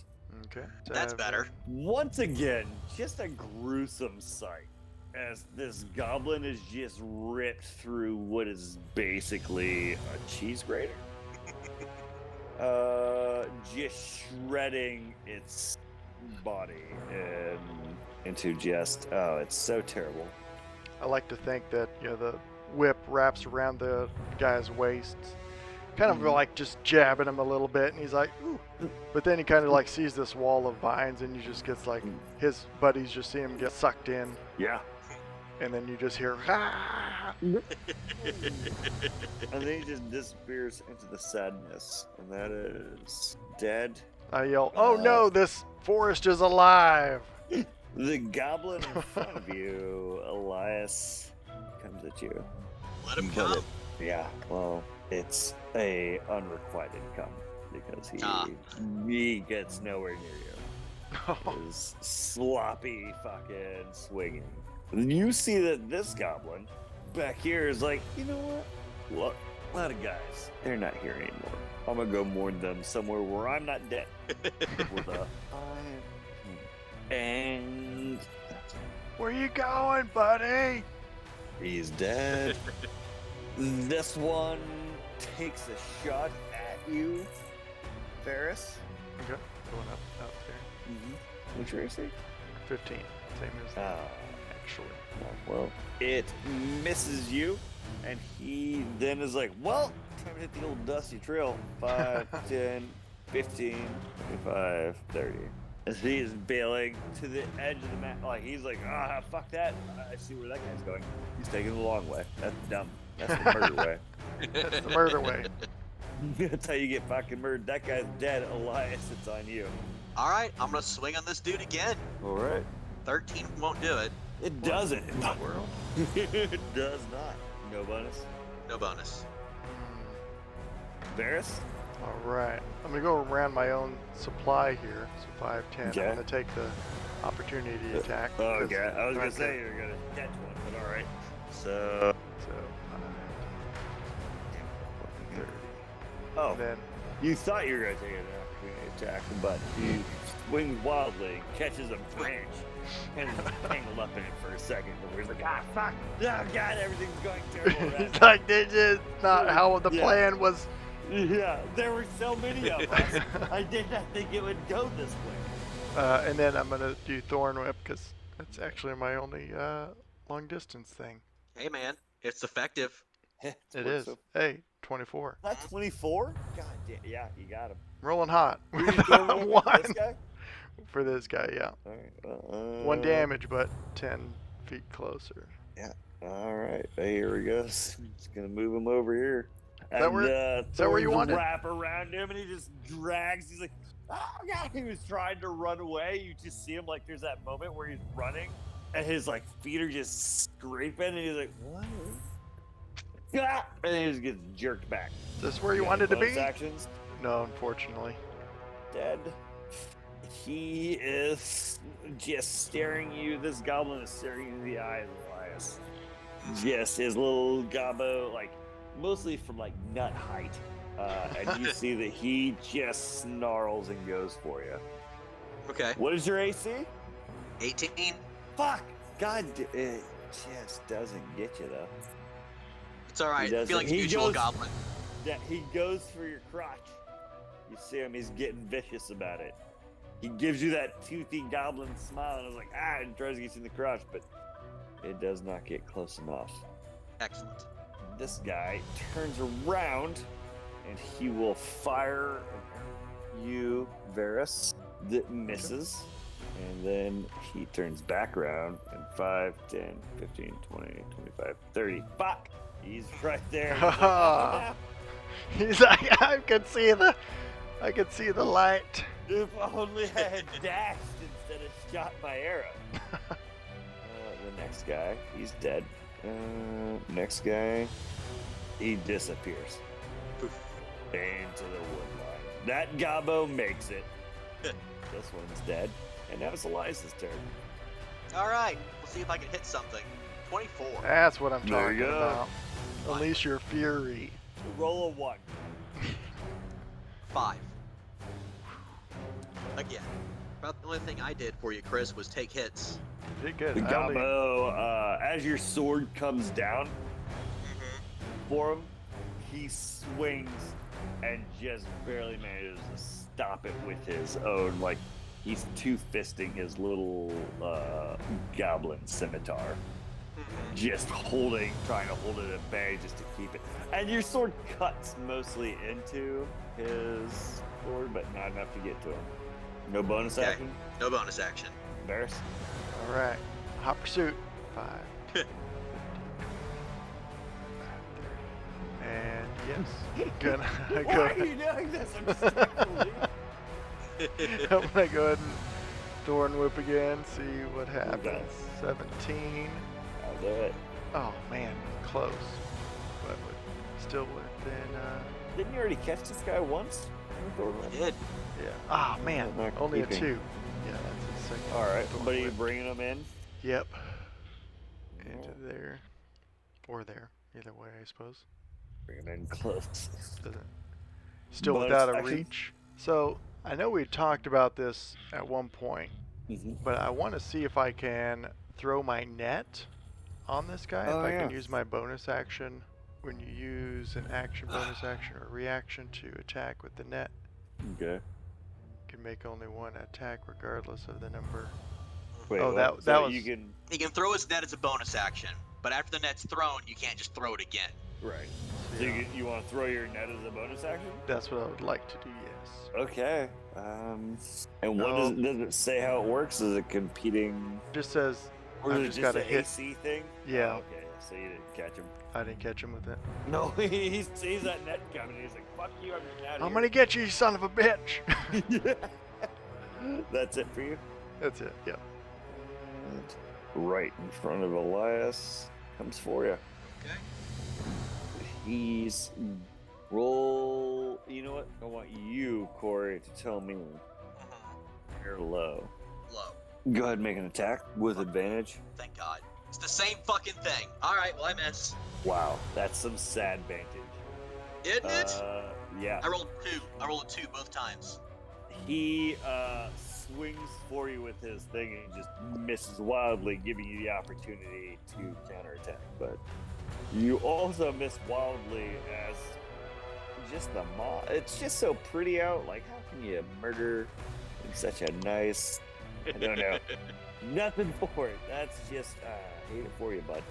Okay. That's better. Once again, just a gruesome sight as this goblin is just ripped through what is basically a cheese grater. Just shredding its body and into just it's so terrible. I like to think that the whip wraps around the guy's waist, kind of like just jabbing him a little bit, and he's like, ooh. But then he kind of like sees this wall of vines, and he just gets like his buddies just see him get sucked in, Yeah. and then you just hear, ah! And then he just disappears into the sadness, and that is dead. I yell, oh no, this forest is alive! The goblin in front of you, Elias, comes at you. Let him But come. yeah, well, it's a unrequited come because he gets nowhere near you. His sloppy fucking swinging. You see that this goblin back here is like, you know what? Look, a lot of guys, they're not here anymore. I'm gonna go mourn them somewhere where I'm not dead. With a and Where you going, buddy? he's dead. This one takes a shot at you, Varis. Okay, going up there. What's your AC? 15, same as that, actually. Well, it misses you, and he then is like, well, time to hit the old dusty trail. 5, 10, 15, 25, 30. As he is bailing to the edge of the map, like he's like, fuck that. I see where that guy's going. He's taking the long way. That's dumb. That's the murder way. That's the murder way. That's how you get fucking murdered. That guy's dead. Elias, it's on you. All right, I'm gonna swing on this dude again. All right. 13 won't do it. It doesn't. In the world. It does not. No bonus. No bonus. Varys? All right, I'm gonna go around my own supply here. So 5, 10. Okay. I'm gonna take the opportunity attack. Oh, because- okay. I was gonna okay. say you're gonna catch one, but all right. So, So 5, 30. oh, And then you thought you were gonna take an opportunity attack, but he swings wildly, catches a branch, and is tangled up in it for a second. But he's like, fuck! Oh God, everything's going terrible. around it's like this is not how the Yeah. plan was. Yeah, there were so many of us. I did not think it would go this way. And then I'm gonna do Thorn Whip because that's actually my only long distance thing. Hey man, it's effective. It is. Hey, 24. That's 24? God damn. Yeah, you got him. Rolling hot. Who you throwing with? One This guy? for this guy, yeah. All right. 1 damage, but 10 feet closer. All right. Here he goes. Just gonna move him over here. that where you wanted? Wrap around him, and he just drags. He's like, "Oh God!" He was trying to run away. You just see him like there's that moment where he's running, and his like feet are just scraping, and he's like, "What?" Ah! And then he just gets jerked back. Is this where you wanted to Bonus be? actions. No, unfortunately. Dead. He is just staring you. This goblin is staring you in the eyes, Elias. Yes, his little gobbo, like mostly from like nut height, and you see that he just snarls and goes for you. Okay. What is your AC? 18. Fuck! God, it just doesn't get you though. It's all right. He doesn't. Feelings He mutual, goes- goblin. Yeah, he goes for your crotch. You see him; he's getting vicious about it. He gives you that toothy goblin smile, and is like, and tries to get you in the crotch, but it does not get close enough. Excellent. This guy turns around, and he will fire you, Varis. That misses. And then he turns back around, and 5, 10, 15, 20, 25, 30. Fuck! He's right there. He's like, I can see the light. If only I had dashed instead of shot my arrow. The next guy, he's dead. Next guy, he disappears into the wood line. That gobbo makes it. This one's dead. And now it's Elias's turn. All right. We'll see if I can hit something. 24. That's what I'm There talking you go. about. Unleash your fury. Roll a 1. 5. Again. About the only thing I did for you, Chris, was take hits. You did good. The I only- gobbo, as your sword comes down for him, he swings and just barely manages to stop it with his own, like, he's two-fisting his little goblin scimitar. Just trying to hold it at bay just to keep it. And your sword cuts mostly into his sword, but not enough to get to him. No bonus Okay. action? No bonus action. Varys? All right. Hot pursuit. 5. 15, 30. And yes. Gonna Why go. are you doing this? I'm still I'm gonna go ahead and thorn whip again. See what happens. Okay. 17. I'll do it. Oh man, close. But still within. Didn't you already catch this guy once? I did. Yeah. Ah man, Not only keeping. a 2. Yeah, that's a second. All right, thorn but are you whip. bringing him in? Yep. Into there. Or there. Either way, I suppose. Bring him in close. Doesn't. Still Bonus without a action? reach. So I know we talked about this at one point, Mm-hmm. but I want to see if I can throw my net on this guy. Oh, if I yeah. can use my bonus action when you use an action, bonus action, or reaction to attack with the net. Okay. Can make only one attack regardless of the number. Wait, Oh, what? that So was- you can. He can throw his net as a bonus action, but after the net's thrown, you can't just throw it again. Right. So Yeah. you want to throw your net as a bonus action? That's what I would like to do. Yes. Okay. And what No. does it say how it works? Is it competing? Just says Or I've is it just just gotta an hit. AC thing? Yeah. Oh, okay. So you didn't catch him. I didn't catch him with it. No, he sees that net coming. He's like, "Fuck you! I'm getting out of I'm here." gonna get you, you son of a bitch. That's it for you. That's it. Yeah. Right in front of Elias. Comes for you. Okay. He's roll. You know what? I want you, Corey, to tell me you're low. Low. Go ahead and make an attack with advantage. Thank God. It's the same fucking thing. All right, well, I miss. Wow, that's some sad vantage. Isn't it? Yeah. I rolled 2. I rolled a 2 both times. He swings for you with his thing and just misses wildly, giving you the opportunity to counterattack. But you also miss wildly as just the moth. It's just so pretty out. Like, how can you murder in such a nice? I don't know. Nothing for it. That's just I hate it for you, bud.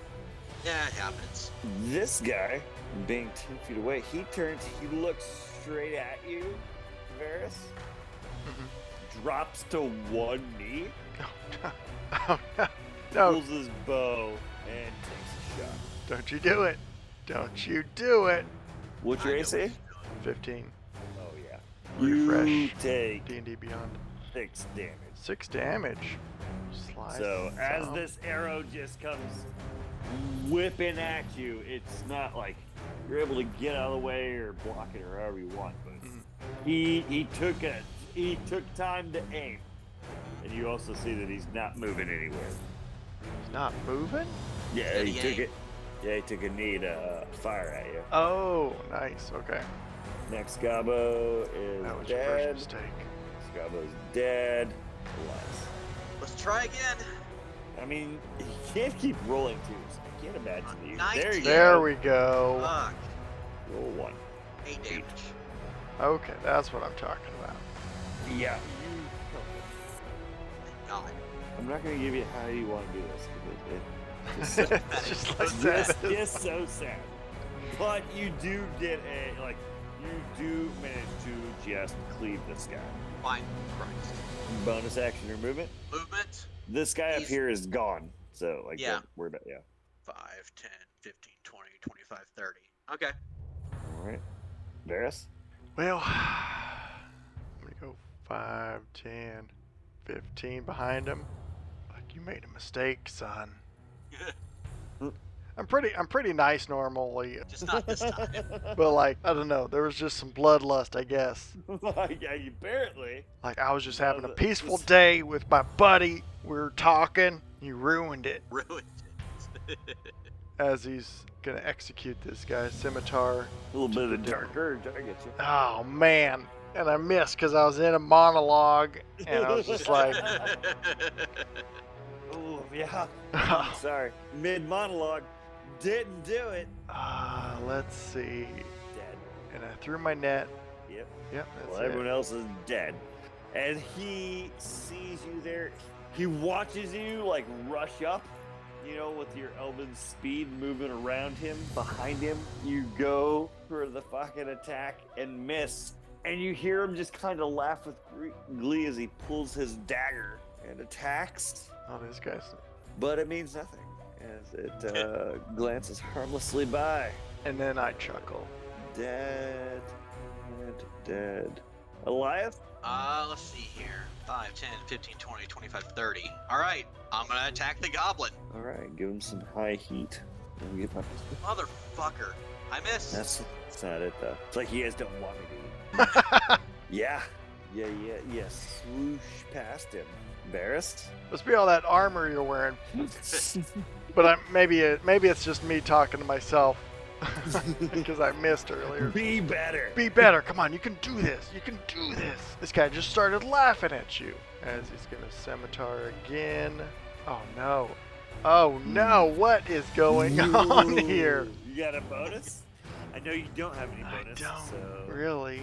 Yeah, it happens. This guy, being 10 feet away, he turns. He looks straight at you, Varys. Drops to one knee, Oh no. No. pulls his bow, and takes a shot. Don't you do it. Don't you do it. What's your AC? 15. Oh yeah. Refresh. You take D&D Beyond. 6 damage. 6 damage. Slice So as some. this arrow just comes whipping at you, it's not like you're able to get out of the way or block it or however you want. But he took time to aim, and you also see that he's not moving anywhere. He's not moving? Yeah, he took it. Yeah, he took a knee to fire at you. Oh, nice. Okay. Next Gabo is That was your dead. first mistake. Next Gabo's dead. Elias. Let's try again. I mean, he can't keep rolling too, so I can't imagine you. 19. There you There go. we go. Fuck. Roll 1. 8 damage. Okay, that's what I'm talking about. Yeah. God. I'm not gonna give you how you want to do this. It's just like It's that. just so sad. But you do get you do manage to just cleave this guy. Fine. Christ. Bonus action or movement. Movement. This guy up He's- here is gone. So Yeah. don't worry about 5, 10, 15, 20, 25, 30. Okay. All right. Varis. Well, I'm going to go 5, 10, 15 behind him. Like, you made a mistake, son. I'm pretty nice normally, Just not this time. but like, I don't know, there was just some bloodlust, I guess. Yeah, apparently. Like, I was just having a the- peaceful this- day with my buddy. We were talking. You ruined it. Ruined it. As he's gonna execute this guy, scimitar. A little bit of the darker. I get you. Oh man, and I missed because I was in a monologue, and I was just like, Oh yeah. Sorry. Mid monologue. Didn't do it. let's see. Dead. And I threw my net. Yep. Yep, that's Well, it. everyone else is dead. And he sees you there. He watches you like rush up, you know, with your elven speed moving around him, behind him. You go for the fucking attack and miss. And you hear him just kind of laugh with glee as he pulls his dagger and attacks. Oh, this guy's. But it means nothing as it glances harmlessly by. And then I chuckle. Dead. Dead. Elias? Let's see here. 5, 10, 15, 20, 25, 30. Alright, I'm gonna attack the goblin. All right, give him some high heat. Let me get my- Motherfucker. I missed. That's not it though. It's like you guys don't want me to. Yeah. Swoosh past him. Embarrassed? Must be all that armor you're wearing. But maybe it's just me talking to myself because I missed earlier. Be better. Be better. Come on, you can do this. You can do this. This guy just started laughing at you as he's gonna scimitar again. Oh no. Oh no, what is going on here? You got a bonus? I know you don't have any I bonus. don't so... really.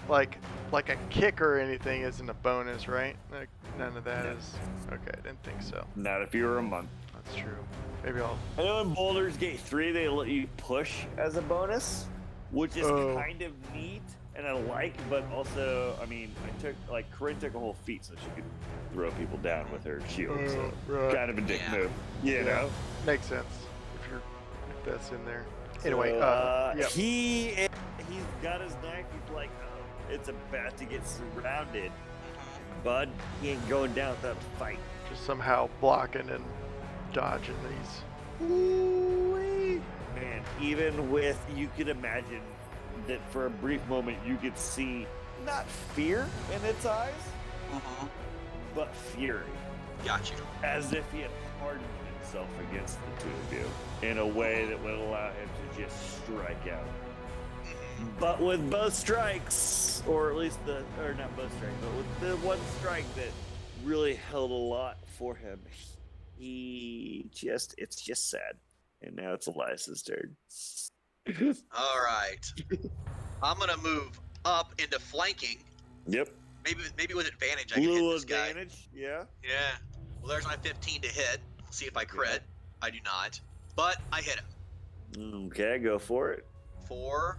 Like a kick or anything isn't a bonus, right? Like none of that is. Okay, I didn't think so. Not if you were a monk. That's true. Maybe I'll. I know in Baldur's Gate 3 they let you push as a bonus, which is Oh. kind of neat and I like, but also, I mean, Corinne took a whole feat so she could throw people down with her shield, so Right. kind of a dick Yeah. move, you know? Makes sense if that's in there. Anyway, So, yeah. he's got his knife, he's like, oh, it's about to get surrounded. Bud, he ain't going down without a fight. Just somehow blocking and dodging these. Ooh-wee. Man, even with, you could imagine that for a brief moment you could see not fear in its eyes, but fury, Got you. as if he had hardened himself against the two of you in a way that would allow him to just strike out. But with both strikes, or at least not both strikes, but with the one strike that really held a lot for him, it's just sad. And now it's Elias's turn. Alright. I'm gonna move up into flanking. Yep. Maybe with advantage I can hit Little this guy. advantage, yeah. Yeah. Well, there's my 15 to hit. We'll see if I crit. I do not. But I hit him. Okay, go for it. 4.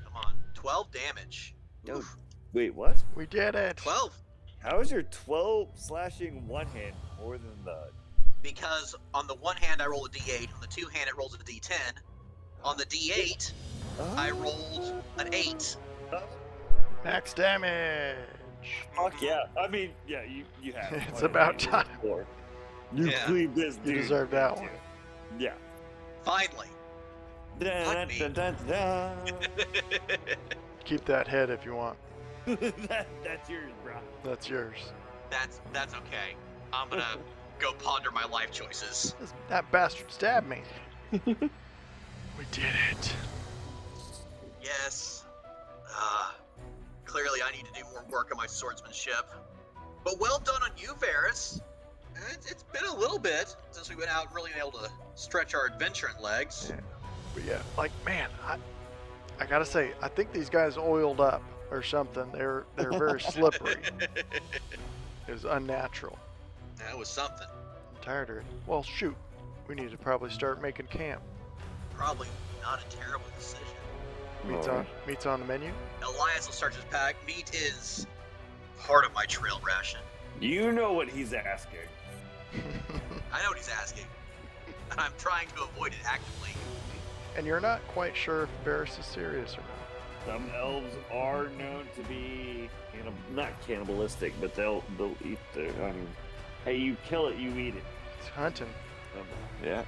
Come on. 12 damage. No. Oof. Wait, what? We did it. 12. How is your 12 slashing one hand more than the... Because on the one hand I roll a d8. On the two hand it rolls a d10. On the d8, I rolled an 8. Max damage. Fuck yeah. I mean, yeah, you have. It's about time. You Yeah. cleaned this You dude. deserve that one. Yeah. Finally. Dun, me. dun, dun, dun. Keep that head if you want. That's yours, bro. That's yours. That's okay. I'm gonna go ponder my life choices. That bastard stabbed me. We did it. Yes. Clearly I need to do more work on my swordsmanship. But well done on you, Varis. It's been a little bit since we went out and really been able to stretch our adventuring legs. Yeah. But yeah, like man, I gotta say, I think these guys oiled up or something. They're very slippery. It was unnatural. That was something. I'm tired of it. Well, shoot, we need to probably start making camp. Probably not a terrible decision. Meat's on the menu. Elias will start his pack. Meat is part of my trail ration. You know what he's asking. I know what he's asking. And I'm trying to avoid it actively. And you're not quite sure if Varis is serious or not. Some elves are known to be not cannibalistic, but they'll eat the. Hey, you kill it, you eat it. He's hunting. Yeah.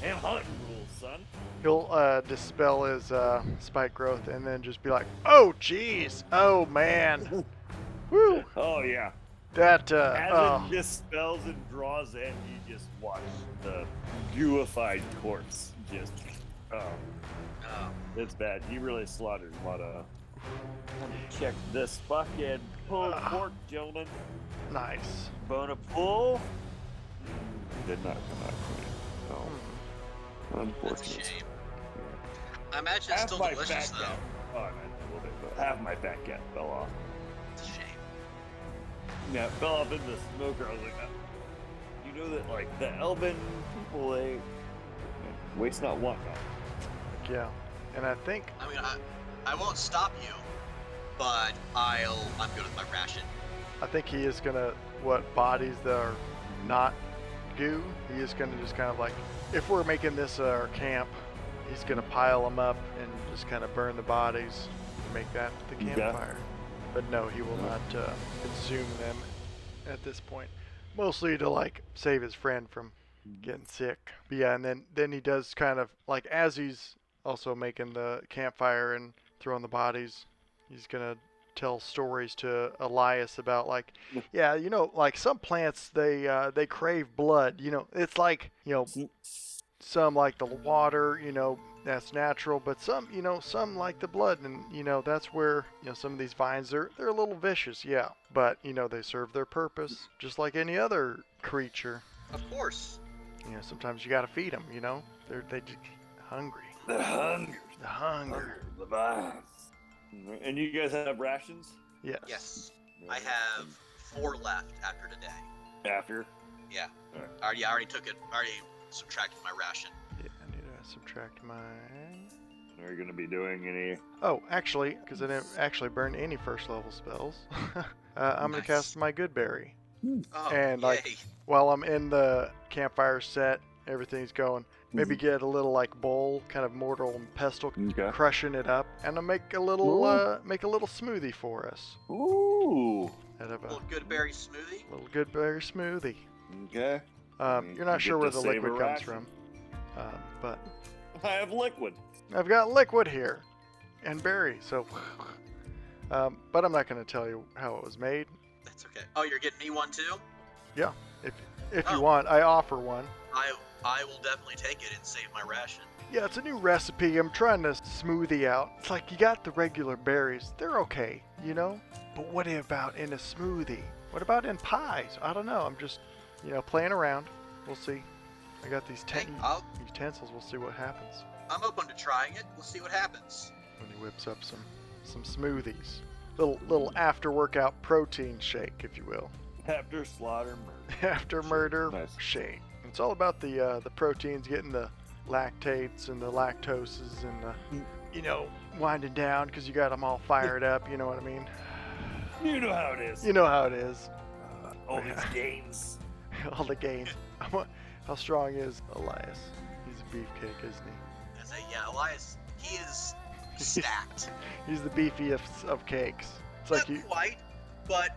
Damn hunting rules, son. He'll dispel his spike growth and then just be like, "Oh, jeez, oh man, woo!" Oh yeah. That As it dispels and draws in, you just watch the gooified corpse just. It's bad. You really slaughtered a lot of. Let me check this fucking pulled pork, gentlemen. nice. Bone of pull. Did not come out clean. Oh. That's a Unfortunate. shame. I imagine it's still delicious, though. Oh, I meant a little bit, but half my fat cat fell off. It's a shame. Yeah, it fell off in the smoker. I was like, oh. You know that, like, the Elven people, they waste not, want not. Yeah, and I think I mean, I won't stop you, but I'm good with my ration. he is gonna bodies that are not goo. He is gonna just kind of like, if we're making this our camp, he's gonna pile them up and just kind of burn the bodies to make that the campfire. But no, he will not consume them at this point. Mostly to like save his friend from getting sick. But yeah, and then he does kind of like, as he's also making the campfire and throwing the bodies, he's gonna tell stories to Elias about like, yeah, you know, like some plants they crave blood. You know, it's like, you know, some like the water, you know, that's natural, but some, you know, some like the blood, and you know that's where, you know, some of these vines they're a little vicious, yeah, but you know they serve their purpose just like any other creature. Of course. You know, sometimes you gotta feed them. You know, they just hungry. The hunger. The hunger. The vines. And you guys have rations? Yes. Yes. I have 4 left after today. After? Yeah. Alright. I already took it. I already subtracted my ration. Yeah, I need to subtract mine. Are you going to be doing any? Oh, actually, because I didn't actually burn any first level spells, I'm gonna Nice. cast my good berry. Oh, And, yay. like, while I'm in the campfire set, everything's going. Maybe get a little like bowl, kind of mortar and pestle, Okay. crushing it up, and I'll make a little smoothie for us. Ooh. Out of a little good berry smoothie. little good berry smoothie. Okay. You're not You sure get where to the save liquid a comes ration. from, but I have liquid. I've got liquid here, and berry. So, but I'm not going to tell you how it was made. That's okay. Oh, you're getting me one too? Yeah, if you Oh. want, I offer one. I will definitely take it and save my ration. Yeah, it's a new recipe. I'm trying to smoothie out. It's like you got the regular berries. They're okay, you know? But what about in a smoothie? What about in pies? I don't know. I'm just, you know, playing around. We'll see. I got these Hey, utensils. We'll see what happens. I'm open to trying it. We'll see what happens. When he whips up some smoothies. Little after workout protein shake, if you will. After slaughter murder. After murder Nice. shake. It's all about the proteins, getting the lactates and the lactoses and the, you know, winding down because you got them all fired up. You know what I mean? You know how it is. You know how it is. All these gains. All the gains. How strong is Elias? He's a beefcake, isn't he? gonna say, yeah, Elias, he is stacked. He's the beefiest of cakes. It's like Not quite, but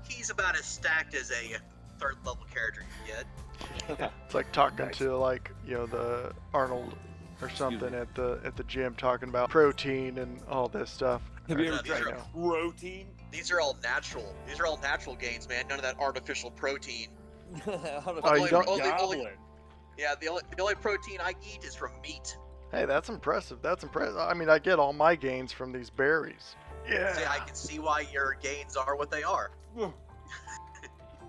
he's about as stacked as a third level character you get. it's like talking Nice. to like the Arnold or something at the gym, talking about protein and all this stuff. Have you ever These tried are- protein? These are all natural. These are all natural gains, man. None of that artificial protein. Oh, you don't- Goblin. Yeah, the only protein I eat is from meat. Hey, that's impressive. That's impressive. I mean, I get all my gains from these berries. Yeah. See, I can see why your gains are what they are.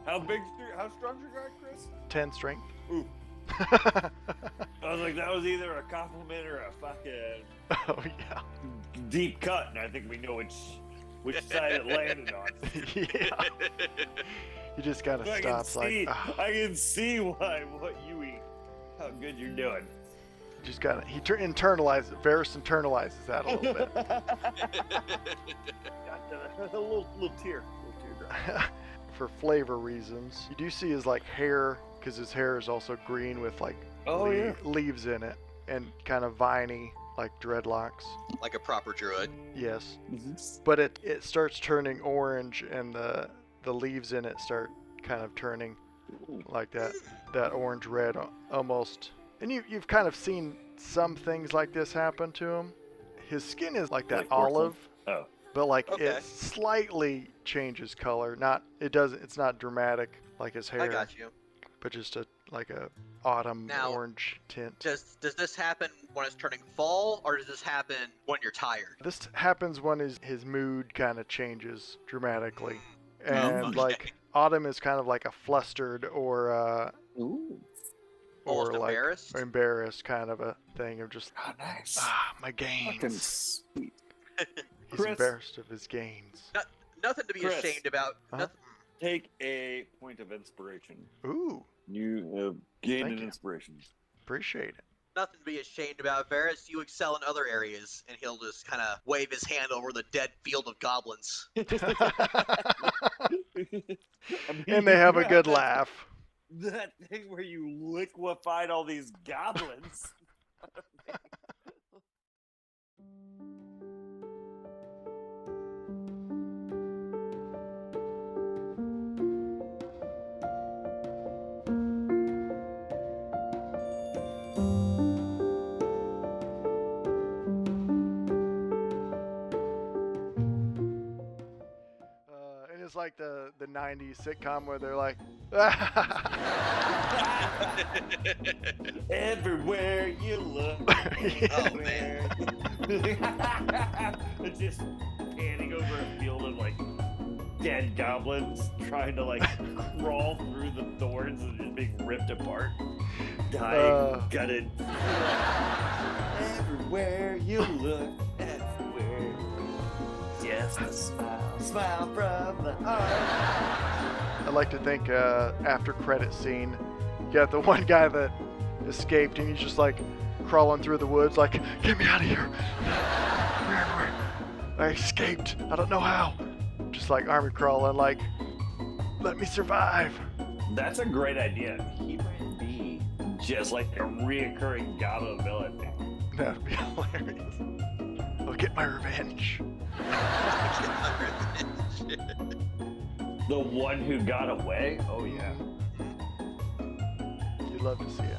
How strong's your guy, Chris? 10 strength. Ooh. I was like, that was either a compliment or a fucking Oh yeah. deep cut, and I think we know which side it landed on. Yeah. You just gotta I stop. can It's like, see, ah, I can see what you eat, how good you're doing. you just gotta. He internalizes. Varis internalizes that a little bit. Got a little teardrop. For flavor reasons, you do see his like hair, because his hair is also green with like Oh yeah. leaves in it and kind of viney, like dreadlocks. Like a proper druid. Yes, Mm-hmm. but it starts turning orange, and the leaves in it start kind of turning like that orange red almost. And you've kind of seen some things like this happen to him. His skin is like that Like porcelain? olive, Oh. but like Okay. it slightly changes color. It's not dramatic like his hair, I got you. but just like a autumn Now- orange tint. Does this happen when it's turning fall, or does this happen when you're tired? This happens when his mood kind of changes dramatically, Oh, and okay. like autumn is kind of like a flustered or Ooh. Almost like embarrassed. embarrassed kind of a thing of just Oh, nice. my Fucking gains. sweet. He's Chris. embarrassed of his gains. Nothing to be Chris. ashamed about. Huh? Nothing. Take a point of inspiration. Ooh, You gained Thank an you. inspiration. appreciate it. Nothing to be ashamed about, Varys. You excel in other areas, and he'll just kind of wave his hand over the dead field of goblins. And they have a good that- laugh. That thing where you liquefied all these goblins. And it's like the 90s sitcom where they're like, Everywhere you look. Oh, man. It's just panning over a field of like dead goblins trying to like crawl through the thorns and just being ripped apart. Dying, gutted. Everywhere you look, everywhere. Just a smile, smile from the heart. I like to think after credit scene, you got the one guy that escaped and he's just like crawling through the woods like, get me out of here. I escaped. I don't know how. Just like army crawling like, let me survive. That's a great idea. He might be just like a reoccurring Goblin villain. That'd be hilarious. I'll get my revenge. The one who got away? Oh, yeah. You'd love to see it.